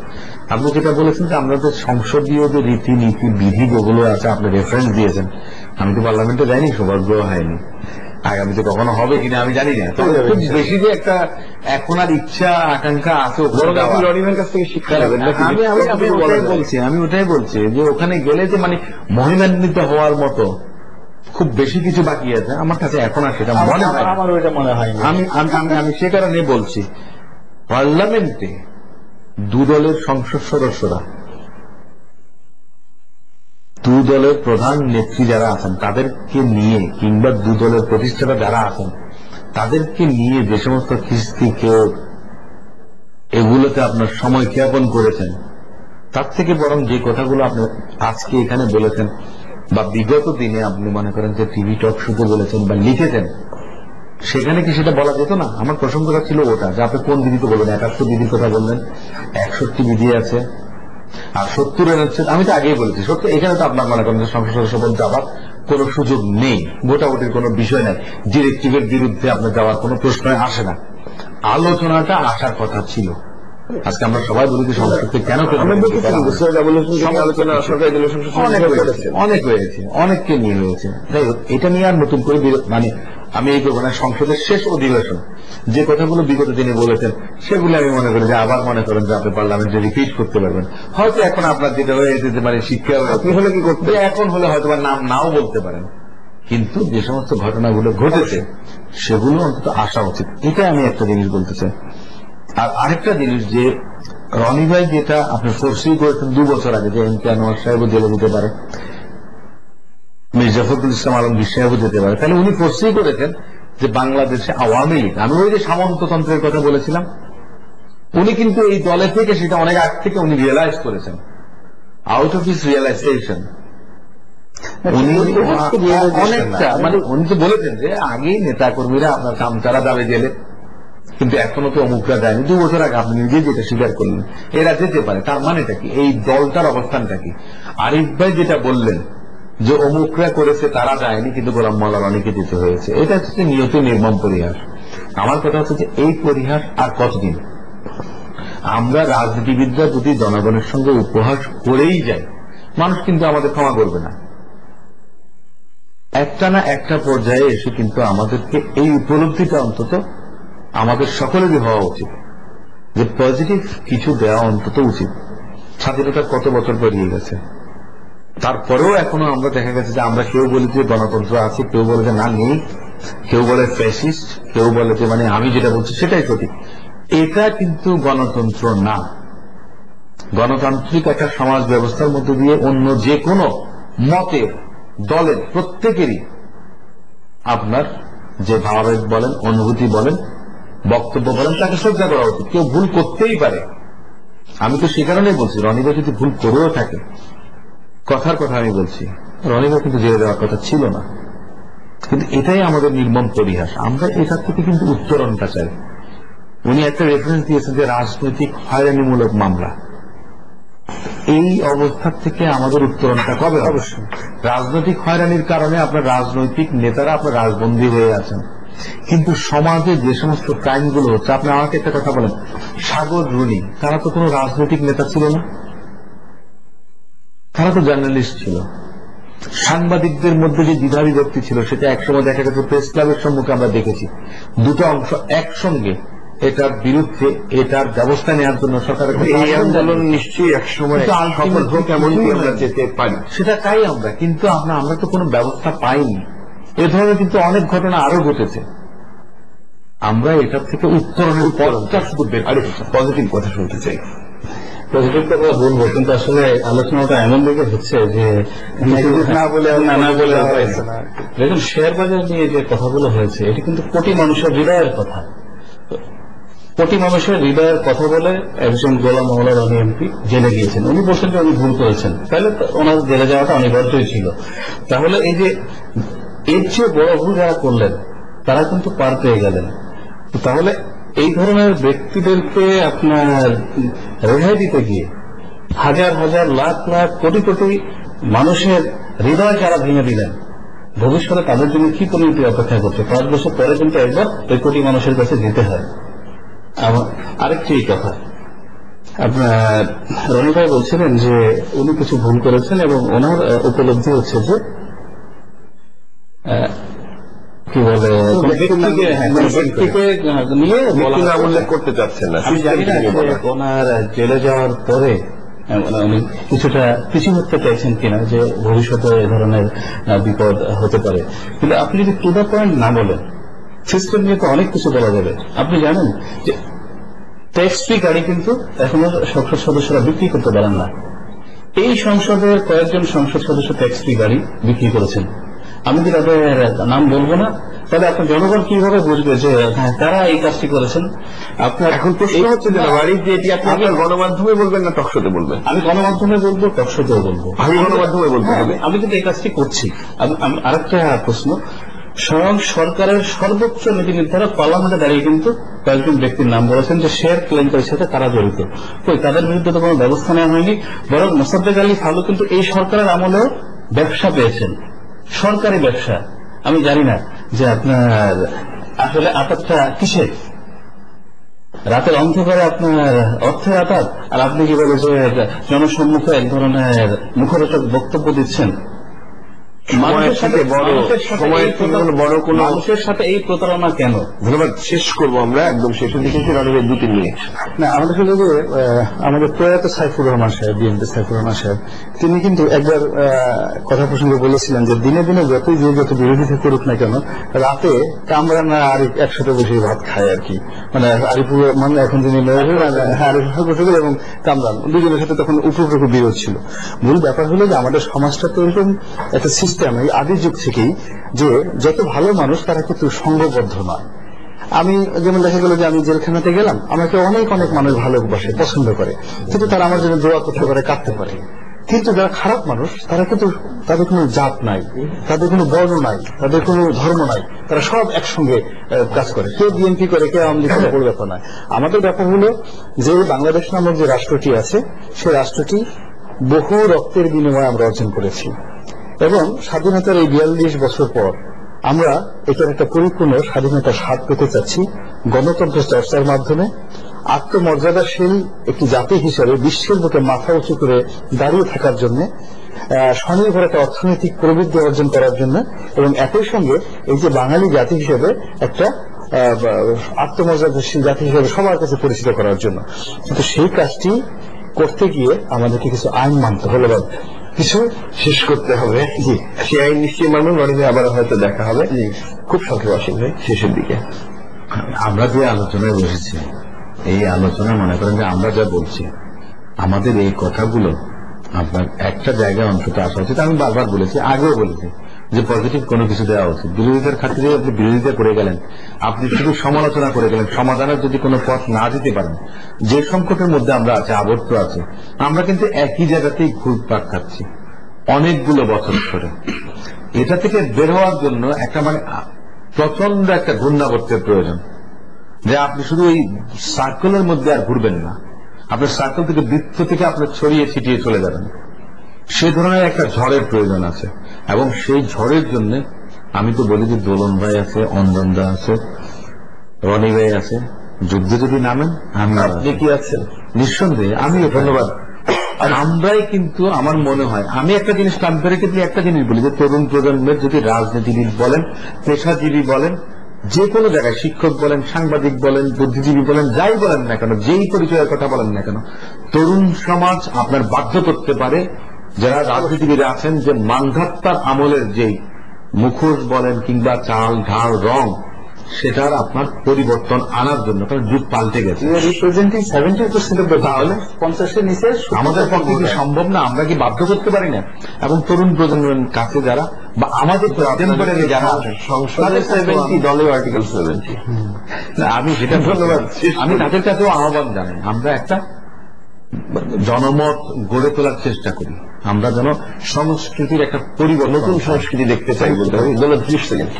আপনি যেটা বলেছেন যে আমরা যে সংসদীয় যে রীতিনীতি বিধি যেগুলো আছে আপনি রেফারেন্স দিয়েছেন, আমি তো পার্লামেন্টে যাইনি, সৌভাগ্য হয়নি, আগামীতে কখনো হবে কিনা আমি জানি না। খুব বেশি যে একটা এখন আর ইচ্ছা আকাঙ্ক্ষা আছে রনিমের কাছ থেকে শিক্ষা নেবেন, আমি ওটাই বলছি যে ওখানে গেলে যে মানে মহিমান্বিত হওয়ার মতো খুব বেশি কিছু বাকি আছে আমার কাছে এখন আর সেটা মনে হয়, আমার ওইটা মনে হয়। আমি সে কারণে বলছি পার্লামেন্টে দু দলের সংসদ সদস্যরা, দু দলের প্রধান নেত্রী যারা আছেন তাদেরকে নিয়ে, কিংবা দু দলের প্রতিষ্ঠাতা যারা আছেন তাদেরকে নিয়ে যে সমস্ত খিস্তি কেউ এগুলোতে আপনার সময় জ্ঞাপন করেছেন, তার থেকে বরং যে কথাগুলো আপনি আজকে এখানে বলেছেন বা বিগত দিনে আপনি মনে করেন যে টিভি টক শোতে বলেছেন বা লিখেছেন, সেখানে কি সেটা বলা যেত না? আমার প্রসঙ্গটা ছিল ওটা যে আপনি কোন বিধিতে বলবেন, 71 বিধির কথা বললেন, 61 বিধি আছে আর 70 হচ্ছে, আমি তো আগেই বলেছি 70। এখানে তো আপনার মনে করেন যে সংসদ সদস্য বলতে আবার কোন সুযোগ নেই, ভোটাভুটির কোন বিষয় নাই, ডিরেক্টিভের বিরুদ্ধে আপনার যাওয়ার কোন প্রশ্ন আসে না। আলোচনাটা আসার কথা ছিল। আজকে আমরা সবাই বলি যে সংসদকে কেন অনেক হয়েছে, অনেককে নিয়ে হয়েছে। যাই হোক, এটা নিয়ে আর নতুন করে মানে আমি এই করবো না। সংসদের শেষ অধিবেশন যে কথাগুলো বিগত দিনে বলেছেন সেগুলো আমি মনে করি যে আবার মনে করেন যে আপনি পার্লামেন্টে রিপিট করতে পারবেন। হয়তো এখন আপনার যেটা হয়েছে যে মানে শিক্ষা হলে কি করতে, এখন হলে হয়তো নাম নাও বলতে পারেন, কিন্তু যে সমস্ত ঘটনাগুলো ঘটেছে সেগুলো অন্তত আসা উচিত। এটা আমি একটা জিনিস বলতে চাই। আর আরেকটা জিনিস যে রনি ভাই যেটা আপনি ফোর্সি করেছেন 2 বছর আগে যে এমপি আনোয়ার সাহেবও জেলে যেতে পারে, মির্জা ফখরুল ইসলাম আলমগীর সাহেবও যেতে পারে, তাহলে উনি ফোর্সি করেছেন যে বাংলাদেশে আওয়ামী লীগ, আমি ওই যে সামন্ততন্ত্রের কথা বলেছিলাম, উনি কিন্তু এই দলে থেকে সেটা অনেক আগ থেকে উনি রিয়েলাইজ করেছেন, আউট অফ হিস রিয়েলাইজেশন উনি অনেকটা মানে উনি তো বলেছেন যে আগেই নেতা কর্মীরা আপনার কামচারা যাবে জেলে, কিন্তু এখনো তো অমুকরা যায়নি। 2 বছর আগে আপনি নিজে যেটা স্বীকার করলেন এরা যেতে পারে, তার মানেটা কি? এই দলটার অবস্থানটা কি? আরিফ ভাই যেটা বললেন যে অমুকরা করেছে তারা যায়নি, কিন্তু গোলাম মোল্লা রনিকে দিতে হয়েছে, এটা হচ্ছে নিয়ত নির্মম পরিহাস। আমার কথা হচ্ছে যে এই পরিহাস আর কতদিন? আমরা রাজনীতিবিদরা যদি জনগণের সঙ্গে উপহাস করেই যাই, মানুষ কিন্তু আমাদের ক্ষমা করবে না। একটা না একটা পর্যায়ে এসে কিন্তু আমাদেরকে এই উপলব্ধিটা অন্তত আমাদের সকলেরই হওয়া উচিত যে পজিটিভ কিছু দেওয়া অন্তত উচিত। স্বাধীনতার কত বছর পেরিয়ে গেছে, তারপরেও এখনো আমরা দেখা গেছে যে আমরা কেউ বলি যে গণতন্ত্র আছে, কেউ বলে যে না নেই, কেউ বলে ফ্যাসিস্ট, কেউ বলে যে মানে আমি যেটা বলছি সেটাই সঠিক। এটা কিন্তু গণতন্ত্র না। গণতান্ত্রিক একটা সমাজ ব্যবস্থার মধ্যে দিয়ে অন্য যে কোনো মতের, দলের প্রত্যেকেরই আপনার যে ভাবাবেগ বলেন, অনুভূতি বলেন, বক্তব্য বলেন, তাকে শ্রদ্ধা করা উচিত। কেউ ভুল করতেই পারে। আমি তো সে কারণেই বলছি রনি ভাই যদি ভুল করেও থাকে, কথার কথা আমি বলছি, রনি ভাই কিন্তু জেলে দেওয়ার কথা ছিল না, কিন্তু এটাই আমাদের নির্মম পরিহাস। আমরা এটার থেকে কিন্তু উত্তরণটা চাই। উনি একটা রেফারেন্স দিয়েছেন যে রাজনৈতিক হয়রানিমূলক মামলা, এই অবস্থার থেকে আমাদের উত্তরণটা কবে? অবশ্যই রাজনৈতিক হয়রানির কারণে আপনার রাজনৈতিক নেতারা আপনার রাজবন্দী হয়ে আছেন, কিন্তু সমাজে যে সমস্ত ক্রাইমগুলো হচ্ছে, আপনি আমাকে একটা কথা বলেন, সাগর রুনি তারা তো কোনো রাজনৈতিক নেতা ছিল না, তারা তো জার্নালিস্ট ছিল। সাংবাদিকদের মধ্যে যে দ্বিধা বিভক্তি ছিল সেটা একসময় দেখা গেছে প্রেস ক্লাবের সম্মুখে আমরা দেখেছি, দুটো অংশ একসঙ্গে এটার বিরুদ্ধে এটার ব্যবস্থা নেওয়ার জন্য সরকারের এই আন্দোলন নিশ্চয়ই একসময় সফল হোক এমনকি আমরা যেতে পারি, সেটা চাই আমরা, কিন্তু আমরা তো কোনো ব্যবস্থা পাইনি। এ ধরনের কিন্তু অনেক ঘটনা আরো ঘটেছে। আমরা এটার থেকে উত্তরণের পথটা শুধু পজিটিভ কথা শুনতে চাই। পজিটিভ কথা বলবো, কিন্তু আসলে আলোচনাটা এমন দিকে হচ্ছে যে না বলে হয়েছে না। দেখুন, শেয়ার বাজার নিয়ে যে কথাগুলো হয়েছে এটা কিন্তু কোটি মানুষের হৃদয়ের কথা। কোটি মানুষের হৃদয়ের কথা বলে একজন গোলাম মোল্লা রনি এমপি জেলে গিয়েছেন। উনি বলছেন যে উনি ভুল করেছেন, তাহলে ওনার জেলে যাওয়াটা অনিবার্যই ছিল। তাহলে এই যে এর চেয়ে বড় ভুল যারা করলেন তারা কিন্তু পার পেয়ে গেলেন। তাহলে এই ধরনের ব্যক্তিদেরকে আপনার রেহাই দিতে গিয়ে হাজার হাজার লাখ লাখ কোটি কোটি মানুষের হৃদয় যারা ভেঙে দিলেন, ভবিষ্যতে তাদের জন্য কি পরিণতি অপেক্ষা করছে? 5 বছর পরে কিন্তু একবার ওই কোটি মানুষের কাছে যেতে হয়। আরেকটি কথা, আপনার রনি ভাই বলছিলেন যে উনি কিছু ভুল করেছেন এবং ওনার উপলব্ধি হচ্ছে যে কি বলে ব্যক্তিকে নিয়ে উল্লেখ করতে চাচ্ছেন না। আমি জানি না যে ওনার জেলে যাওয়ার পরে উনি কিছুটা পিছু হতে চাইছেন কিনা, যে ভবিষ্যতে এ ধরনের বিপদ হতে পারে। কিন্তু আপনি যদি টু দ্য পয়েন্ট না বলেন, সিস্টেম নিয়ে তো অনেক কিছু বলা যাবে। আপনি জানেন যে ট্যাক্স ফ্রি গাড়ি কিন্তু এখনো সংসদ সদস্যরা বিক্রি করতে পারেন না। এই সংসদের কয়েকজন সংসদ সদস্য ট্যাক্স ফ্রি গাড়ি বিক্রি করেছেন। আমি কি তাদের নাম বলবো না, তাহলে আপনার জনগণ কিভাবে বুঝবে যে হ্যাঁ তারা এই কাজটি করেছেন? আপনার এখন প্রশ্ন হচ্ছে যে এটি আপনি গণমাধ্যমে বলবেন না টকশোতে বলবেন? আমি গণমাধ্যমে বলবো, টকশোতেও বলবো। আমি গণমাধ্যমে বলতে হবে। আমি কিন্তু এই কাজটি করছি। আরেকটা প্রশ্ন, স্বয়ং সরকারের সর্বোচ্চ নীতি নির্ধারক পার্লামেন্টে দাঁড়িয়ে কিন্তু কয়েকজন ব্যক্তির নাম বলেছেন যে শেয়ার কেলেঙ্কারির সাথে তারা জড়িত। কই তাদের বিরুদ্ধে তো কোনো ব্যবস্থা নেওয়া হয়নি, বরং মোসাদ্দেক আলী ফালু কিন্তু এই সরকারের আমলেও ব্যবসা পেয়েছেন, সরকারি ব্যবসা। আমি জানি না যে আপনার আসলে আতাতটা কিসের, রাতের অন্ধকারে আপনার অর্থের আতাত, আর আপনি কি বলে যে জনসম্মুখে এক ধরনের মুখরোচক বক্তব্য দিচ্ছেন। মানুষের সাথে এই প্রতারণা কেন? ধন্যবাদ। শেষ করবো আমরা, একদম শেষের দিকে 2-3 মিনিট। না, আমাদের সাথে যে আমাদের প্রয়াত সাইফুর রহমান সাহেব, বিএনপি সাইফুর রহমান সাহেব, তিনি কিন্তু একবার কথা প্রসঙ্গে বলেছিলেন যে দিনে দিনে যতই যে যত বিরোধিতা করুক না কেন, রাতে কামরান আর একসাথে বসে ভাত খায় আর কি। মানে আরিফুর রহমান এখন যিনি আরিফুর এবং কামরান দুজনের সাথে তখন উপর বিরোধ ছিল। মূল ব্যাপার হলো যে আমাদের সমাজটা তো এরকম একটা সিস্টেম এই আদি যুগ থেকেই, যে যত ভালো মানুষ তারা কিন্তু সংঘবদ্ধ নয়। আমি যেমন দেখা গেল যে আমি জেলখানাতে গেলাম, আমাকে অনেক অনেক মানুষ ভালোবাসে, পছন্দ করে, কিন্তু তারা আমার জন্য দোয়া করতে পারে, কাঁদতে পারে। কিন্তু যারা খারাপ মানুষ তারা কিন্তু তাদের কোনো জাত নাই, তাদের কোনো বর্ণ নাই, তাদের কোনো ধর্ম নাই, তারা সব একসঙ্গে কাজ করে। কে বিএনপি করে, কে আওয়ামী লীগ করে, বড় ব্যাপার নয়। আমাদের ব্যাপার হলো যে বাংলাদেশ নামক যে রাষ্ট্রটি আছে, সেই রাষ্ট্রটি বহু রক্তের বিনিময়ে আমরা অর্জন করেছি এবং স্বাধীনতার এই 42 বছর পর আমরা এটার একটা পরিপূর্ণ স্বাধীনতার স্বাদ পেতে চাচ্ছি গণতন্ত্র চর্চার মাধ্যমে, আত্মমর্যাদাশীল একটি জাতি হিসেবে বিশ্বের বুকে মাথা উঁচু করে দাঁড়িয়ে থাকার জন্য, স্বনির্ভর একটা অর্থনৈতিক প্রবৃদ্ধি অর্জন করার জন্য, এবং একই সঙ্গে এই যে বাঙালি জাতি হিসেবে একটা আত্মমর্যাদাশীল জাতি হিসেবে সবার কাছে পরিচিত করার জন্য। কিন্তু সেই কাজটি করতে গিয়ে আমাদেরকে কিছু আইন মানতে হলো, কিছু শেষ করতে হবে। জি, সেই আইন নিশ্চয়ই মানবেন। রনিভাই আবার হয়তো দেখা হবে। খুব সংক্ষেপে আসেন ভাই শেষের দিকে। আমরা যে আলোচনায় বসেছি, এই আলোচনা মনে করেন যে আমরা যা বলছি, আমাদের এই কথাগুলো আপনার একটা জায়গায় অন্তত আসা উচিত। আমি বারবার বলেছি, আগেও বলেছি যে পজিটিভ কোনো কিছু দেওয়া উচিত। বিরোধিতার খাতিরে আপনি বিরোধিতা করে গেলেন, আপনি শুধু সমালোচনা করে গেলেন, সমাধানের যদি কোনো পথ না দিতে পারেন, যে সংকটের মধ্যে আমরা আছি, আবদ্ধ আছে, আমরা কিন্তু একই জায়গাতেই ঘুরপাক খাচ্ছি অনেকগুলো বছর ধরে। এটা থেকে বের হওয়ার জন্য একটা মানে প্রচন্ড একটা ঘূর্ণাবর্তের প্রয়োজন, যে আপনি শুধু ওই সার্কেলের মধ্যে আর ঘুরবেন না, আপনার সার্কেল থেকে বৃত্ত থেকে আপনার ছড়িয়ে ছিটিয়ে চলে যাবেন। সে ধরনের একটা ঝড়ের প্রয়োজন আছে, এবং সেই ঝড়ের জন্য আমি তো বলি যে দোলন ভাই আছে, অঞ্জনদা আছে, রনি ভাই আছে, যুদ্ধে যদি নামেন আপনি কি আছেন, নিঃসন্দেহে আমিও। ধন্যবাদ। আর আমরাই কিন্তু আমার মনে হয়, আমি একটা জিনিস কম্পারেটিভলি একটা জিনিস বলি, যে তরুণ প্রজন্মের যদি রাজনীতিবিদ বলেন, পেশাজীবী বলেন, যে কোনো জায়গায় শিক্ষক বলেন, সাংবাদিক বলেন, বুদ্ধিজীবী বলেন, যাই বলেন না কেন, যেই পরিচয়ের কথা বলেন না কেন, তরুণ সমাজ আপনার বাধ্য করতে পারে যারা রাজনীতিবিদ আছেন যে মানধাত্তার আমলের যেই মুখোশ বলেন কিংবা চাল ঢাল রং, সেটার আপনার পরিবর্তন আনার জন্য, কারণ যুগ পাল্টে গেছে। রিপ্রেজেন্টিং 70% অফ দ্য তাহলে 50-এর নিচে আমাদের পক্ষে কি সম্ভব না? আমরা কি বাধ্য করতে পারি না? এবং তরুণ প্রজন্মের কাছে যারা বা আমাদের কন্টেম্পোরারি যারা সংসদে 70, দলে আর্টিকেল 70, আমি সেটা ধন্যবাদ, আমি তাদের কাছেও আহ্বান জানাই, আমরা একটা জনমত গড়ে তোলার চেষ্টা করি, আমরা যেন সংস্কৃতির একটা পরিবর্তন, নতুন সংস্কৃতি দেখতে চাই বলতে হবে। 30 সেকেন্ড।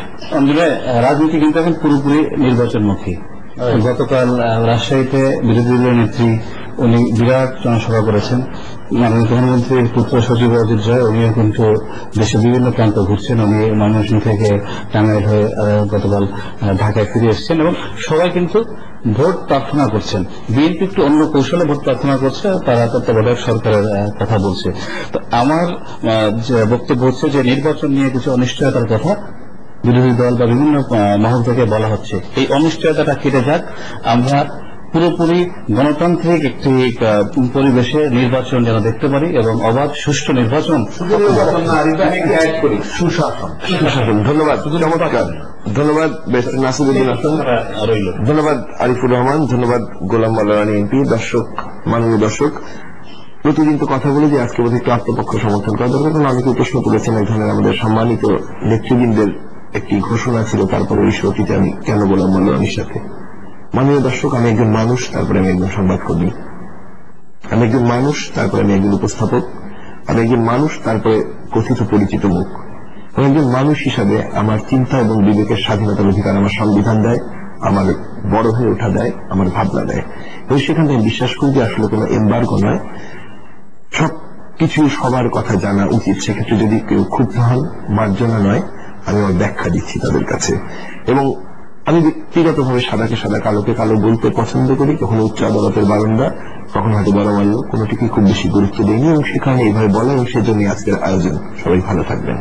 রাজনীতি কিন্তু এখন পুরোপুরি নির্বাচনমুখী। গতকাল রাজশাহীতে বিরোধী দলের নেত্রী উনি বিরাট জনসভা করেছেন। মাননীয় প্রধানমন্ত্রীর পুত্র সচিব অজিত রায় উনিও কিন্তু দেশের বিভিন্ন প্রান্ত ঘুরছেন। উনি ময়মনসিংহ থেকে টাঙ্গাইল হয়ে গতকাল ঢাকায় ফিরে এসেছেন এবং সবাই কিন্তু ভোট প্রার্থনা করছেন। বিএনপি একটু অন্য কৌশলে ভোট প্রার্থনা করছে, তারা তত্ত্বাবধায়ক সরকারের কথা বলছে। তো আমার যে বক্তব্য হচ্ছে যে নির্বাচন নিয়ে কিছু অনিশ্চয়তার কথা বিরোধী দল বা বিভিন্ন মহল থেকে বলা হচ্ছে। এই অনিশ্চয়তাটা কেটে যাক, আমরা পুরোপুরি গণতান্ত্রিক একটি পরিবেশে নির্বাচন যেন দেখতে পারি এবং অবাধ সুষ্ঠু নির্বাচন। সুশাসন। ধন্যবাদ, চমৎকার। ধন্যবাদ ব্যারিস্টার নাসিরউদ্দিন হাসান, ধন্যবাদ আরিফুর রহমান, ধন্যবাদ গোলাম মাওলা রানী এমপি। দর্শক, মাননীয় দর্শক, প্রতিদিন তো কথা বলি যে আজকে বোধহয় একটু আত্মপক্ষ সমর্থন করা দরকার। কারণ অনেকে প্রশ্ন তুলেছেন এক ধরনের আমাদের সম্মানিত নেতৃবৃন্দের একটি ঘোষণা ছিল, তারপরে এই শোটিতে আমি কেন গোলাম মাওলা রানীর সাথে। মাননীয় দর্শক, আমি একজন মানুষ, তারপরে আমি একজন সংবাদকর্মী। আমি একজন মানুষ, তারপরে আমি একজন উপস্থাপক। আমি একজন মানুষ, তারপরে কথিত পরিচিত মুখ। আমি একজন মানুষ হিসাবে আমার চিন্তা এবং বিবেকের স্বাধীনতার অধিকার আমার সংবিধান দেয়, আমার বড় হয়ে ওঠা দেয়, আমার ভাবনা দেয়। এবং সেখান থেকে বিশ্বাস করি যে আসলে কোনো এম্বার্গো নয়, সবকিছু সবার কথা জানা উচিত। সেক্ষেত্রে যদি কেউ ক্ষুব্ধ হন, মার্জনা নয়, আমি আমার ব্যাখ্যা দিচ্ছি তাদের কাছে। এবং আমি ব্যক্তিগতভাবে সাদাকে সাদা, কালোকে কালো বলতে পছন্দ করি। কখনো উচ্চ আদালতের বারান্দা, কখনো হয়তো বড়মাল্য, কোনোটিকে খুব বেশি গুরুত্ব দেয়নি এবং সেখানে এইভাবে বলা, এবং সেজন্য আজকের আয়োজন। সবাই ভালো থাকবেন।